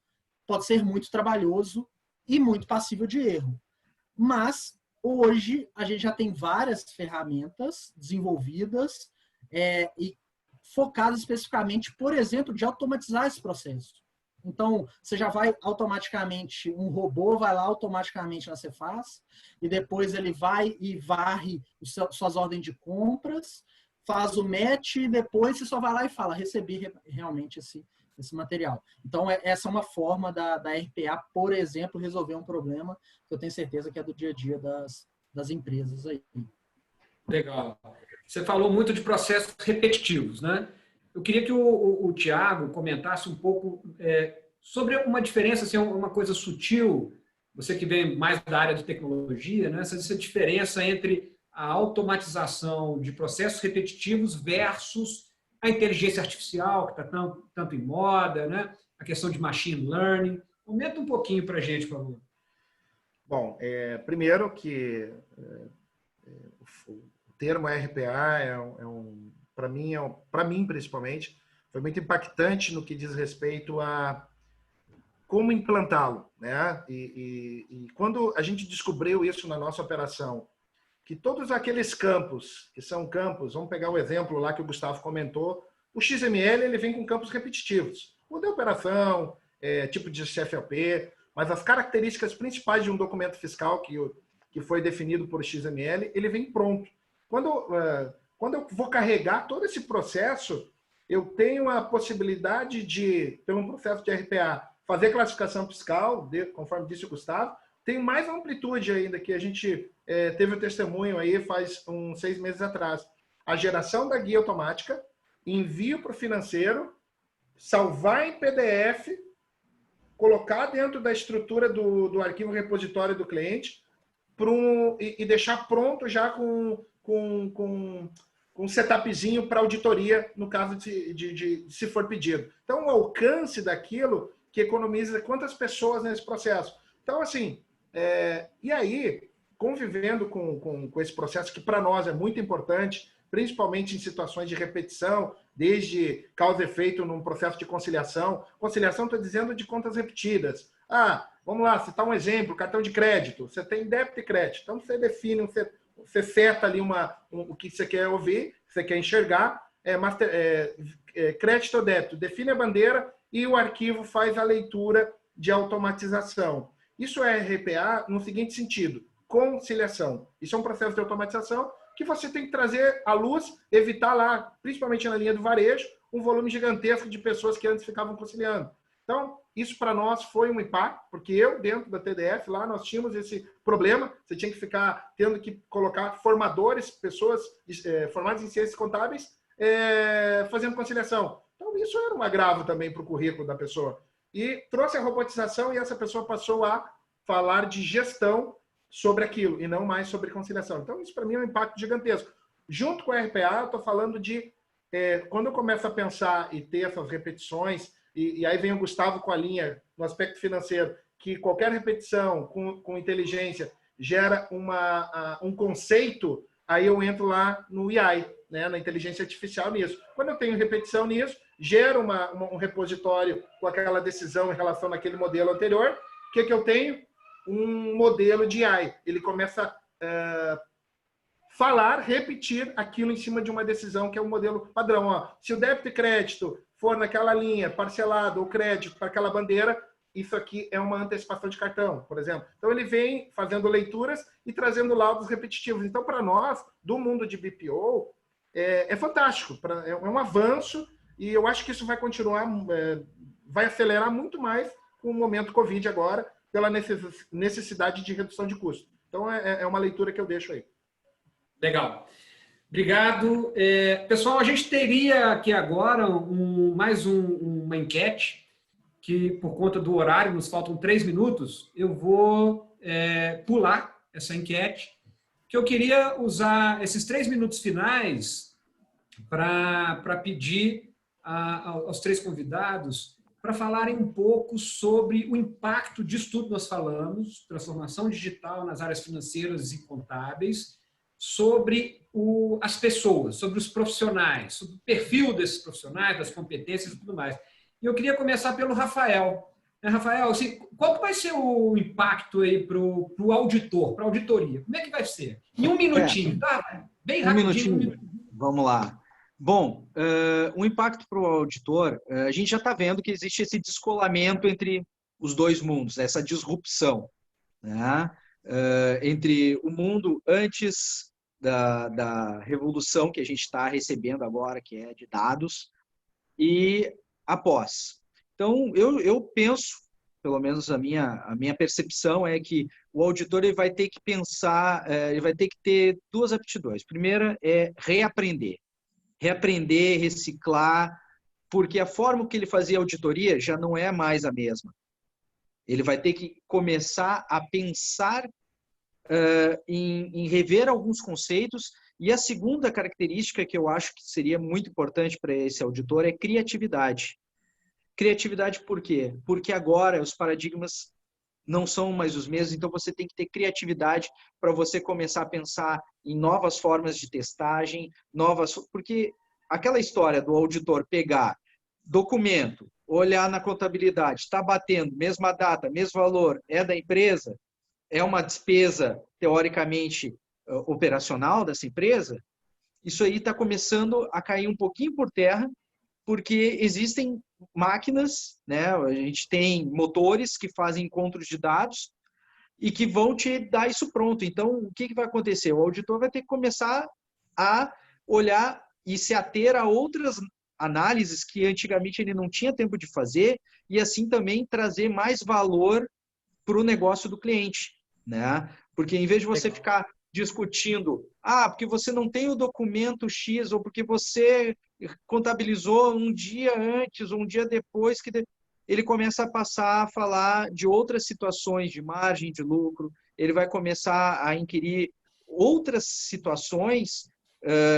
[SPEAKER 3] pode ser muito trabalhoso e muito passível de erro. Mas, hoje, a gente já tem várias ferramentas desenvolvidas e focadas especificamente, por exemplo, de automatizar esse processo. Então, você já vai automaticamente, um robô vai lá automaticamente na Cefaz, e depois ele vai e varre suas ordens de compras, faz o match, e depois você só vai lá e fala, recebi realmente esse material. Então, essa é uma forma da RPA, por exemplo, resolver um problema que eu tenho certeza que é do dia a dia das empresas aí.
[SPEAKER 1] Legal. Você falou muito de processos repetitivos, né? Eu queria que o Thiago comentasse um pouco sobre uma diferença, assim, uma coisa sutil, você que vem mais da área de tecnologia, né? Essa diferença entre a automatização de processos repetitivos versus a inteligência artificial, que está tanto em moda, né? A questão de machine learning. Comenta um pouquinho para a gente, por favor.
[SPEAKER 2] Bom, primeiro que o termo RPA para mim principalmente, foi muito impactante no que diz respeito a como implantá-lo, né? E quando a gente descobriu isso na nossa operação, que todos aqueles campos, que são campos, vamos pegar o exemplo lá que o Gustavo comentou, o XML ele vem com campos repetitivos, o de operação, tipo de CFLP, mas as características principais de um documento fiscal que foi definido por XML, ele vem pronto. Quando eu vou carregar todo esse processo, eu tenho a possibilidade de, pelo processo de RPA, fazer classificação fiscal, conforme disse o Gustavo, tem mais amplitude ainda, que a gente teve o testemunho aí faz uns 6 meses atrás. A geração da guia automática, envio para o financeiro, salvar em PDF, colocar dentro da estrutura do arquivo repositório do cliente e deixar pronto já com um setupzinho para auditoria, no caso de se for pedido. Então, o alcance daquilo que economiza quantas pessoas nesse processo. Então, assim, e aí, convivendo com esse processo que para nós é muito importante, principalmente em situações de repetição, desde causa e efeito num processo de conciliação. Conciliação, estou dizendo de contas repetidas. Vamos lá, citar um exemplo, cartão de crédito. Você tem débito e crédito. Então, você define, você seta ali o que você quer ouvir, você quer enxergar, crédito ou débito. Define a bandeira e o arquivo faz a leitura de automatização. Isso é RPA no seguinte sentido, conciliação. Isso é um processo de automatização que você tem que trazer à luz, evitar lá, principalmente na linha do varejo, um volume gigantesco de pessoas que antes ficavam conciliando. Então, isso para nós foi um impacto, porque eu, dentro da TDF, lá nós tínhamos esse problema, você tinha que ficar tendo que colocar formadores, pessoas formadas em ciências contábeis, fazendo conciliação. Então, isso era um agravo também para o currículo da pessoa. E trouxe a robotização e essa pessoa passou a falar de gestão sobre aquilo, e não mais sobre conciliação. Então, isso para mim é um impacto gigantesco. Junto com o RPA, eu estou falando de, quando eu começo a pensar e ter essas repetições, e aí vem o Gustavo com a linha, no aspecto financeiro, que qualquer repetição com inteligência gera um conceito, aí eu entro lá no AI, né, na inteligência artificial nisso. Quando eu tenho repetição nisso, gera um repositório com aquela decisão em relação àquele modelo anterior. O que eu tenho? Um modelo de AI. Ele começa a falar, repetir aquilo em cima de uma decisão que é um modelo padrão. Se o débito e crédito for naquela linha, parcelado ou crédito para aquela bandeira, isso aqui é uma antecipação de cartão, por exemplo. Então, ele vem fazendo leituras e trazendo laudos repetitivos. Então, para nós, do mundo de BPO, é fantástico, é um avanço, e eu acho que isso vai continuar, vai acelerar muito mais com o momento Covid agora, pela necessidade de redução de custo. Então, é uma leitura que eu deixo aí.
[SPEAKER 1] Legal. Obrigado. Pessoal, a gente teria aqui agora mais uma enquete, que por conta do horário, nos faltam 3 minutos, eu vou pular essa enquete, que eu queria usar esses 3 minutos finais para pedir aos 3 convidados para falarem um pouco sobre o impacto disso tudo que nós falamos, transformação digital nas áreas financeiras e contábeis, sobre as pessoas, sobre os profissionais, sobre o perfil desses profissionais, das competências e tudo mais. E eu queria começar pelo Rafael. Rafael, assim, qual que vai ser o impacto aí para o auditor, para a auditoria? Como é que vai ser? Em um minutinho, tá? Bem rapidinho.
[SPEAKER 4] Um minutinho. Vamos lá. Bom, o impacto para o auditor, a gente já está vendo que existe esse descolamento entre os dois mundos, essa disrupção, né? Entre o mundo antes da revolução que a gente está recebendo agora, que é de dados, e após. Então, eu penso, pelo menos a minha percepção é que o auditor ele vai ter que pensar, ele vai ter que ter 2 aptidões. Primeira é reaprender, reciclar, porque a forma que ele fazia auditoria já não é mais a mesma. Ele vai ter que começar a pensar em rever alguns conceitos. E a segunda característica que eu acho que seria muito importante para esse auditor é criatividade. Criatividade por quê? Porque agora os paradigmas não são mais os mesmos, então você tem que ter criatividade para você começar a pensar em novas formas de testagem, porque aquela história do auditor pegar documento, olhar na contabilidade, está batendo, mesma data, mesmo valor, é da empresa, é uma despesa, teoricamente, operacional dessa empresa, isso aí está começando a cair um pouquinho por terra, porque existem máquinas, né? A gente tem motores que fazem encontros de dados e que vão te dar isso pronto. Então, o que vai acontecer? O auditor vai ter que começar a olhar e se ater a outras análises que antigamente ele não tinha tempo de fazer e assim também trazer mais valor para o negócio do cliente, né? Porque em vez de você ficar discutindo, porque você não tem o documento X ou porque você contabilizou um dia antes ou um dia depois, ele começa a passar a falar de outras situações de margem de lucro, ele vai começar a inquirir outras situações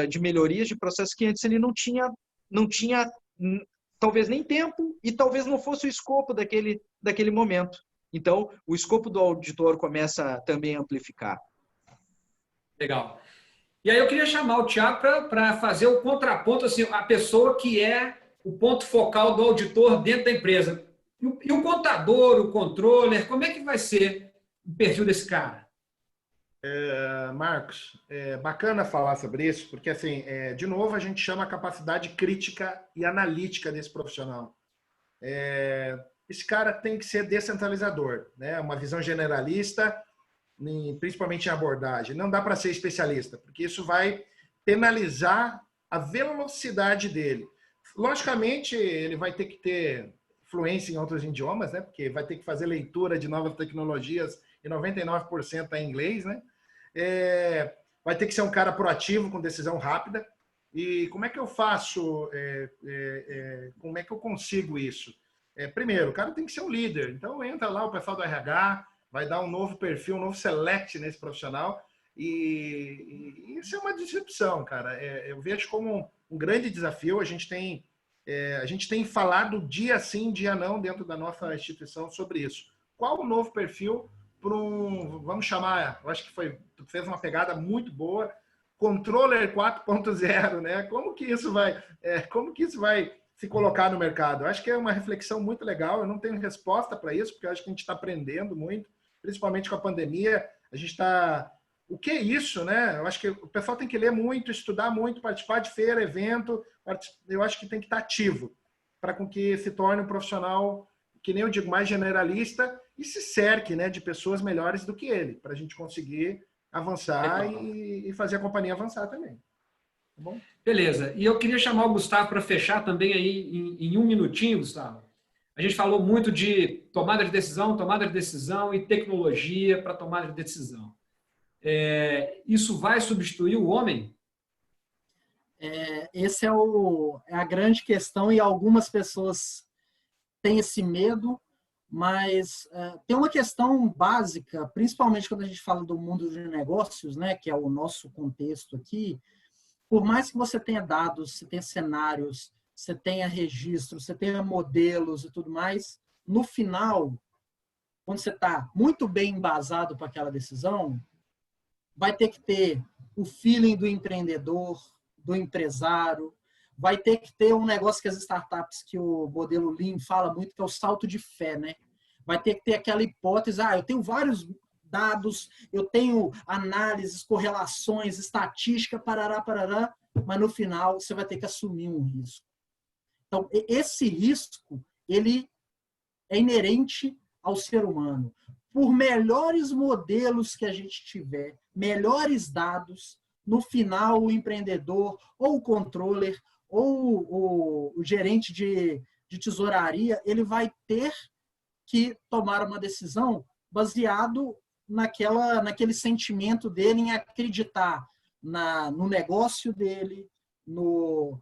[SPEAKER 4] de melhorias de processo que antes ele não tinha talvez nem tempo e talvez não fosse o escopo daquele momento. Então, o escopo do auditor começa também a amplificar.
[SPEAKER 1] Legal. E aí eu queria chamar o Thiago para fazer o contraponto, assim, a pessoa que é o ponto focal do auditor dentro da empresa. E o contador, o controller, como é que vai ser o perfil desse cara?
[SPEAKER 2] Marcos, bacana falar sobre isso, porque, assim, de novo, a gente chama a capacidade crítica e analítica desse profissional. Esse cara tem que ser descentralizador, né? Uma visão generalista, principalmente em abordagem. Não dá para ser especialista, porque isso vai penalizar a velocidade dele. Logicamente, ele vai ter que ter fluência em outros idiomas, né? Porque vai ter que fazer leitura de novas tecnologias e 99% é em inglês, né? Vai ter que ser um cara proativo, com decisão rápida. E como é que eu faço? Como é que eu consigo isso? Primeiro, o cara tem que ser um líder. Então, entra lá o pessoal do RH, vai dar um novo perfil, um novo select nesse profissional. E isso é uma disrupção, cara. Eu vejo como um grande desafio. A gente tem falado dia sim, dia não, dentro da nossa instituição sobre isso. Qual o novo perfil para vamos chamar, eu acho que tu fez uma pegada muito boa, controller 4.0, né? Como que isso vai se colocar no mercado? Eu acho que é uma reflexão muito legal. Eu não tenho resposta para isso, porque eu acho que a gente está aprendendo muito, principalmente com a pandemia. A gente está... O que é isso, né? Eu acho que o pessoal tem que ler muito, estudar muito, participar de feira, evento. Eu acho que tem que estar ativo para com que se torne um profissional, que nem eu digo, mais generalista e se cerque, né, de pessoas melhores do que ele, para a gente conseguir avançar e fazer a companhia avançar também.
[SPEAKER 3] bom?
[SPEAKER 1] Beleza. E eu queria chamar o Gustavo para fechar também aí em um minutinho, Gustavo. A gente falou muito de tomada de decisão e tecnologia para tomada de decisão. Isso vai substituir o homem?
[SPEAKER 3] Esse é a grande questão e algumas pessoas têm esse medo, mas tem uma questão básica, principalmente quando a gente fala do mundo de negócios, né, que é o nosso contexto aqui. Por mais que você tenha dados, você tenha cenários, você tenha registros, você tenha modelos e tudo mais, no final, quando você está muito bem embasado para aquela decisão, vai ter que ter o feeling do empreendedor, do empresário, vai ter que ter um negócio que as startups, que o modelo Lean fala muito, que é o salto de fé, né? Vai ter que ter aquela hipótese, eu tenho vários dados, eu tenho análises, correlações, estatística, parará, mas no final você vai ter que assumir um risco. Então, esse risco, ele é inerente ao ser humano. Por melhores modelos que a gente tiver, melhores dados, no final o empreendedor, ou o controller, ou o gerente de tesouraria, ele vai ter que tomar uma decisão baseado naquele sentimento dele em acreditar no negócio dele, no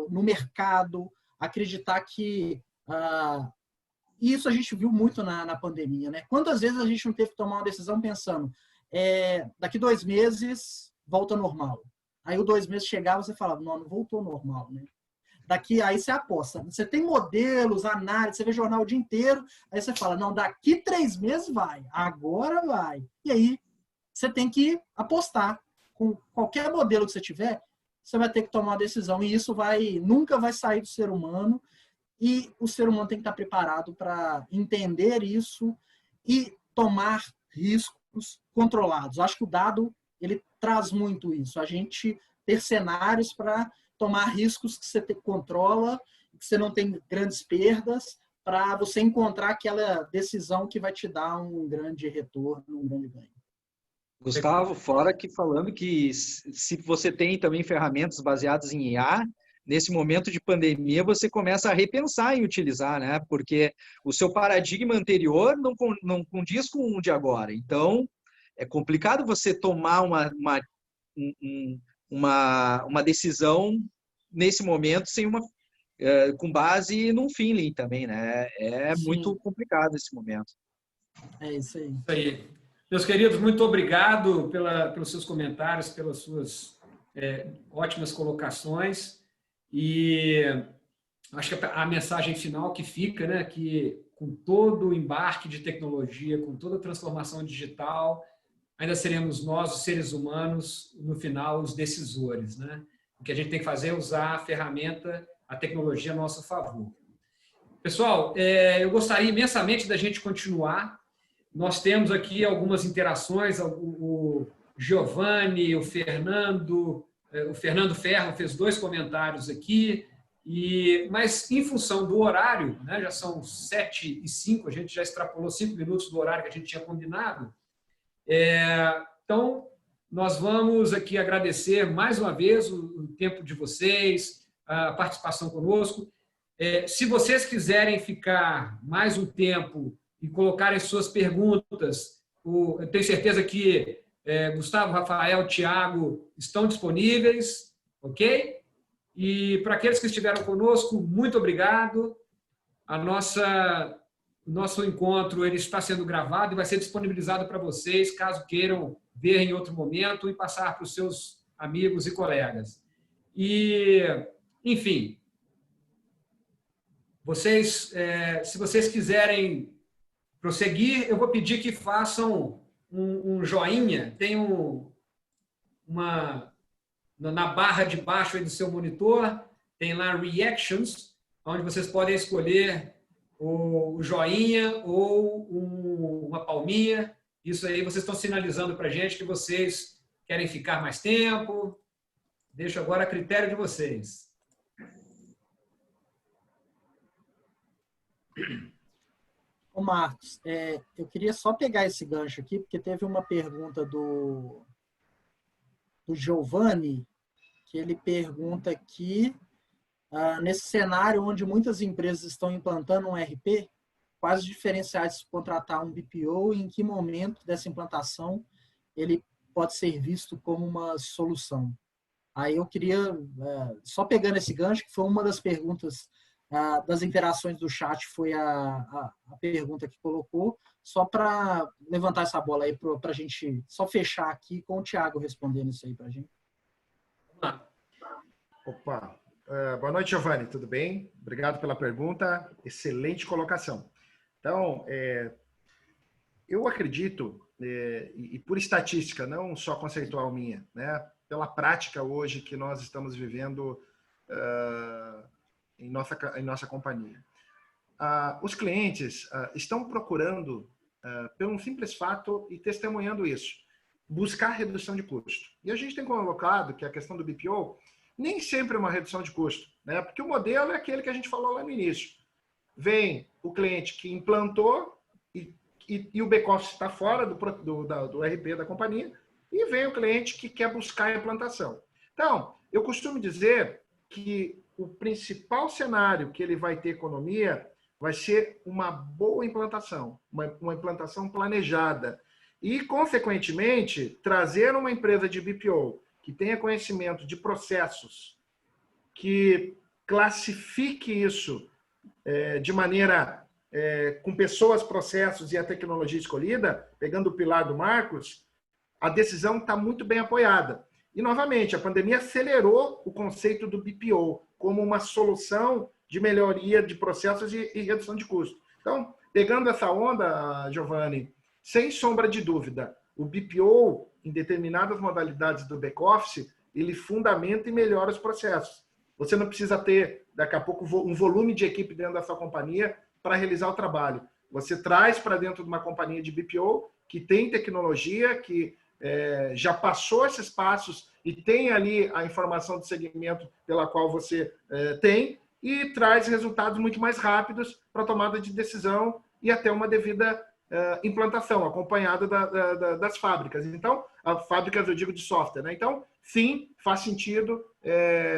[SPEAKER 3] mercado, acreditar que... E isso a gente viu muito na pandemia, né? Quantas vezes a gente não teve que tomar uma decisão pensando daqui 2 meses volta normal. Aí o 2 meses chegava, você falava, não voltou normal, né? Aí você aposta. Você tem modelos, análise, você vê jornal o dia inteiro, aí você fala, não, daqui 3 meses vai, agora vai. E aí você tem que apostar. Com qualquer modelo que você tiver, você vai ter que tomar uma decisão. E isso nunca vai sair do ser humano. E o ser humano tem que estar preparado para entender isso e tomar riscos controlados. Acho que o dado ele traz muito isso. A gente ter cenários para tomar riscos que você controla, que você não tem grandes perdas, para você encontrar aquela decisão que vai te dar um grande retorno, um grande ganho.
[SPEAKER 4] Gustavo, fora que falando que se você tem também ferramentas baseadas em IA, nesse momento de pandemia você começa a repensar em utilizar, né? Porque o seu paradigma anterior não condiz com o de agora. Então, é complicado você tomar uma decisão nesse momento com base num feeling também, né? É
[SPEAKER 3] Sim.
[SPEAKER 4] muito complicado esse momento.
[SPEAKER 3] É isso aí.
[SPEAKER 1] Isso aí. Meus queridos, muito obrigado pelos seus comentários, pelas suas ótimas colocações. E acho que a mensagem final que fica, né, que com todo o embarque de tecnologia, com toda a transformação digital, ainda seremos nós, os seres humanos, no final, os decisores, né? O que a gente tem que fazer é usar a ferramenta, a tecnologia a nosso favor. Pessoal, eu gostaria imensamente da gente continuar. Nós temos aqui algumas interações, o Giovanni, o Fernando Ferro fez 2 comentários aqui, mas em função do horário, né, já são 7h05, a gente já extrapolou 5 minutos do horário que a gente tinha combinado. Então, nós vamos aqui agradecer mais uma vez o tempo de vocês, a participação conosco. Se vocês quiserem ficar mais um tempo e colocarem suas perguntas, eu tenho certeza que Gustavo, Rafael, Thiago estão disponíveis, ok? E para aqueles que estiveram conosco, muito obrigado. O nosso encontro ele está sendo gravado e vai ser disponibilizado para vocês, caso queiram ver em outro momento e passar para os seus amigos e colegas. Enfim, se vocês quiserem prosseguir, eu vou pedir que façam um joinha. Tem na barra de baixo aí do seu monitor, tem lá Reactions, onde vocês podem escolher o joinha ou uma palminha. Isso aí vocês estão sinalizando para a gente que vocês querem ficar mais tempo. Deixo agora a critério de vocês.
[SPEAKER 3] Ô Marcos, eu queria só pegar esse gancho aqui, porque teve uma pergunta do Giovanni, que ele pergunta aqui, nesse cenário onde muitas empresas estão implantando um ERP, quais os diferenciais de contratar um BPO e em que momento dessa implantação ele pode ser visto como uma solução? Aí eu queria, só pegando esse gancho, que foi uma das perguntas das interações do chat, foi a pergunta que colocou, só para levantar essa bola aí para a gente só fechar aqui com o Thiago respondendo isso aí para a gente.
[SPEAKER 2] Opa, boa noite, Giovanni, tudo bem? Obrigado pela pergunta, excelente colocação. Então, eu acredito, e por estatística, não só conceitual minha, né, pela prática hoje que nós estamos vivendo em nossa companhia. Os clientes estão procurando, pelo um simples fato e testemunhando isso, buscar redução de custo. E a gente tem colocado que a questão do BPO nem sempre é uma redução de custo, né? Porque o modelo é aquele que a gente falou lá no início. Vem o cliente que implantou e o back-office está fora do RP da companhia, e vem o cliente que quer buscar a implantação. Então, eu costumo dizer que o principal cenário que ele vai ter economia vai ser uma boa implantação, uma implantação planejada. E, consequentemente, trazer uma empresa de BPO que tenha conhecimento de processos, que classifique isso de maneira com pessoas, processos e a tecnologia escolhida, pegando o pilar do Marcos, a decisão está muito bem apoiada. E, novamente, a pandemia acelerou o conceito do BPO como uma solução de melhoria de processos e redução de custo. Então, pegando essa onda, Giovanni, sem sombra de dúvida, o BPO, em determinadas modalidades do back-office, ele fundamenta e melhora os processos. Você não precisa ter, daqui a pouco, um volume de equipe dentro da sua companhia para realizar o trabalho. Você traz para dentro de uma companhia de BPO que tem tecnologia, que já passou esses passos e tem ali a informação de segmento pela qual você tem, e traz resultados muito mais rápidos para a tomada de decisão e até uma devida implantação, acompanhada das fábricas. Então, as fábricas, eu digo, de software, né? Então, sim, faz sentido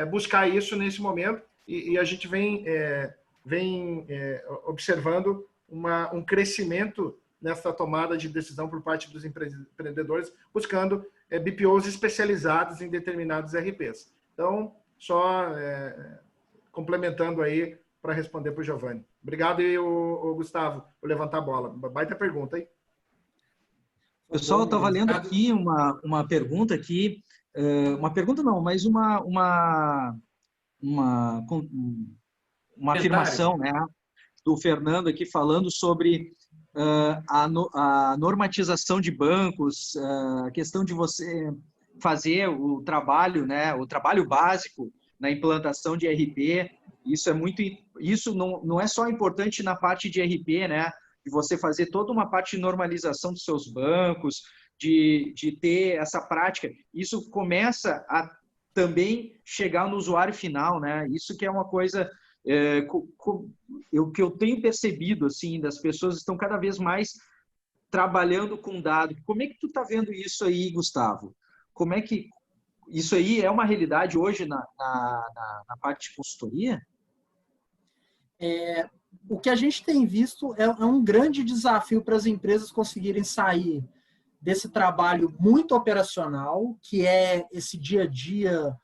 [SPEAKER 2] buscar isso nesse momento, e a gente vem observando um crescimento nessa tomada de decisão por parte dos empreendedores, buscando BPOs especializados em determinados RPs. Então, só complementando aí para responder para o Giovanni. Obrigado, e o Gustavo, por levantar a bola. Baita pergunta, hein?
[SPEAKER 4] Pessoal, eu estava lendo aqui uma pergunta aqui, uma pergunta não, mas uma afirmação, né, do Fernando aqui falando sobre a normatização de bancos, a questão de você fazer o trabalho, né, o trabalho básico na implantação de RP. Isso não é só importante na parte de RP, né, de você fazer toda uma parte de normalização dos seus bancos, de ter essa prática. Isso começa a também chegar no usuário final, né? Isso que é uma coisa que eu tenho percebido, assim, das pessoas estão cada vez mais trabalhando com dado. Como é que tu está vendo isso aí, Gustavo? Como é que isso aí é uma realidade hoje na parte de consultoria?
[SPEAKER 3] O que a gente tem visto é um grande desafio para as empresas conseguirem sair desse trabalho muito operacional, que é esse dia a dia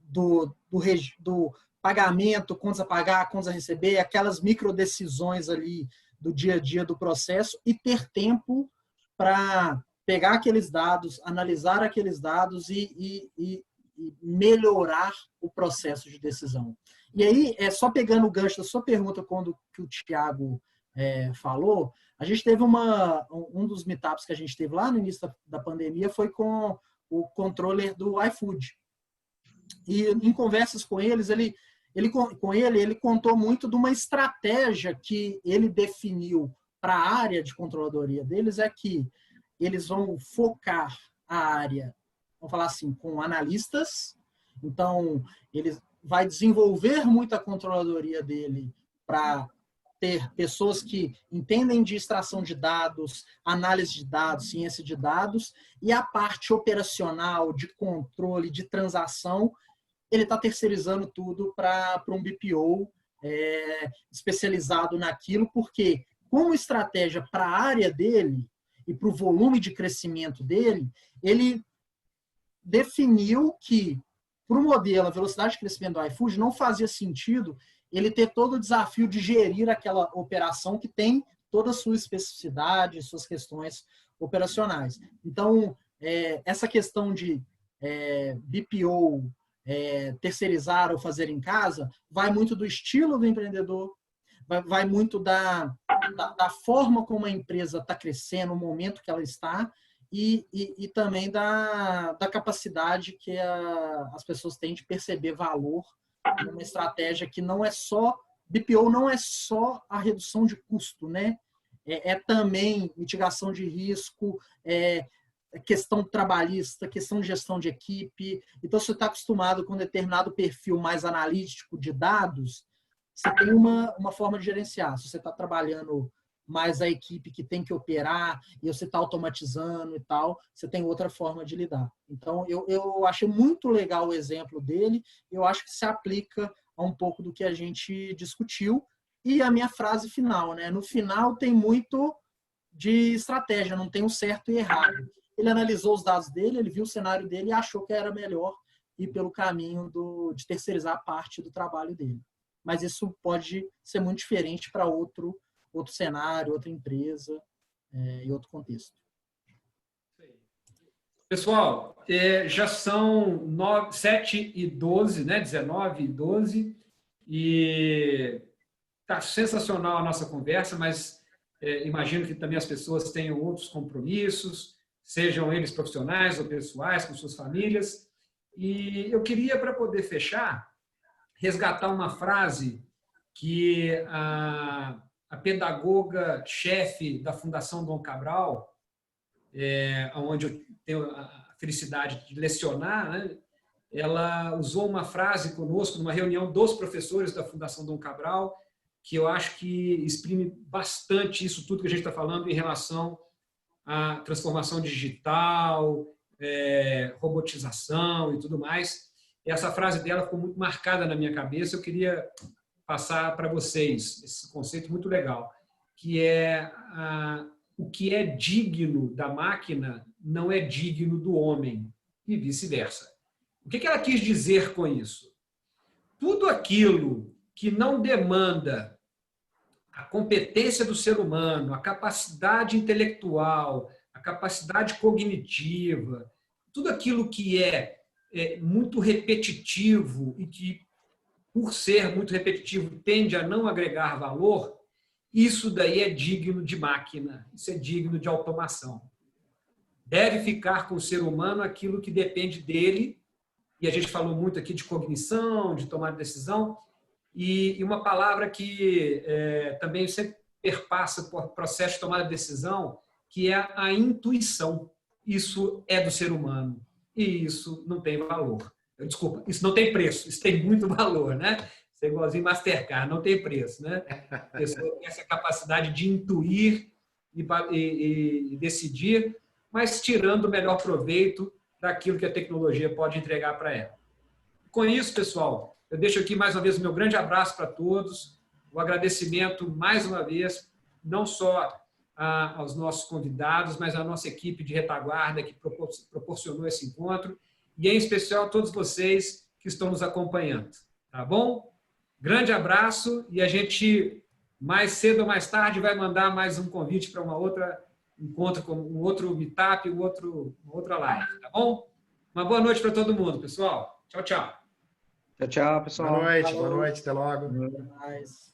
[SPEAKER 3] do pagamento, contas a pagar, contas a receber, aquelas microdecisões ali do dia a dia do processo, e ter tempo para pegar aqueles dados, analisar aqueles dados e melhorar o processo de decisão. E aí, só pegando o gancho da sua pergunta, quando que o Thiago falou, a gente teve um dos meetups que a gente teve lá no início da pandemia foi com o controller do iFood. E em conversas com eles, ele contou muito de uma estratégia que ele definiu para a área de controladoria deles, é que eles vão focar a área, vamos falar assim, com analistas. Então, ele vai desenvolver muito a controladoria dele para ter pessoas que entendem de extração de dados, análise de dados, ciência de dados, e a parte operacional, de controle, de transação, ele está terceirizando tudo para um BPO especializado naquilo, porque como estratégia para a área dele e para o volume de crescimento dele, ele definiu que para o modelo, a velocidade de crescimento do iFood não fazia sentido ele ter todo o desafio de gerir aquela operação que tem toda a sua especificidade, suas questões operacionais. Então, essa questão de BPO, terceirizar ou fazer em casa, vai muito do estilo do empreendedor, vai muito da forma como a empresa está crescendo, o momento que ela está, e também da capacidade que as pessoas têm de perceber valor numa estratégia que não é só... BPO não é só a redução de custo, né? É também mitigação de risco, questão trabalhista, questão de gestão de equipe. Então, se você está acostumado com um determinado perfil mais analítico de dados, você tem uma forma de gerenciar. Se você está trabalhando mais a equipe que tem que operar e você está automatizando e tal, você tem outra forma de lidar. Então, eu achei muito legal o exemplo dele, eu acho que se aplica a um pouco do que a gente discutiu. E a minha frase final, né? No final tem muito de estratégia, não tem um certo e errado. Ele analisou os dados dele, ele viu o cenário dele e achou que era melhor ir pelo caminho de terceirizar parte do trabalho dele. Mas isso pode ser muito diferente para outro cenário, outra empresa e outro contexto.
[SPEAKER 1] Pessoal, já são 7h12, né? 19h12, e está sensacional a nossa conversa, mas imagino que também as pessoas tenham outros compromissos, sejam eles profissionais ou pessoais, com suas famílias. E eu queria, para poder fechar, resgatar uma frase que a pedagoga-chefe da Fundação Dom Cabral, onde eu tenho a felicidade de lecionar, né? Ela usou uma frase conosco numa reunião dos professores da Fundação Dom Cabral, que eu acho que exprime bastante isso tudo que a gente está falando em relação à transformação digital, robotização e tudo mais. E essa frase dela ficou muito marcada na minha cabeça. Eu queria passar para vocês esse conceito muito legal, que é o que é digno da máquina não é digno do homem, e vice-versa. O que ela quis dizer com isso? Tudo aquilo que não demanda a competência do ser humano, a capacidade intelectual, a capacidade cognitiva, tudo aquilo que é muito repetitivo e que, por ser muito repetitivo, tende a não agregar valor, isso daí é digno de máquina, isso é digno de automação. Deve ficar com o ser humano aquilo que depende dele, e a gente falou muito aqui de cognição, de tomar decisão, e uma palavra que também sempre perpassa por processo de tomada de decisão, que é a intuição. Isso é do ser humano, e isso não tem valor. Desculpa, isso não tem preço, isso tem muito valor, né? Isso é igualzinho Mastercard, não tem preço, né? A pessoa tem essa capacidade de intuir e decidir, mas tirando o melhor proveito daquilo que a tecnologia pode entregar para ela. Com isso, pessoal, eu deixo aqui mais uma vez o meu grande abraço para todos, o agradecimento mais uma vez, não só aos nossos convidados, mas à nossa equipe de retaguarda que proporcionou esse encontro, e em especial a todos vocês que estão nos acompanhando. Tá bom? Grande abraço, e a gente, mais cedo ou mais tarde, vai mandar mais um convite para uma outra encontro, com um outro meetup, uma outra live. Tá bom? Uma boa noite para todo mundo, pessoal. Tchau, tchau.
[SPEAKER 4] Tchau, tchau, pessoal.
[SPEAKER 2] Boa noite, até logo.
[SPEAKER 3] Até mais.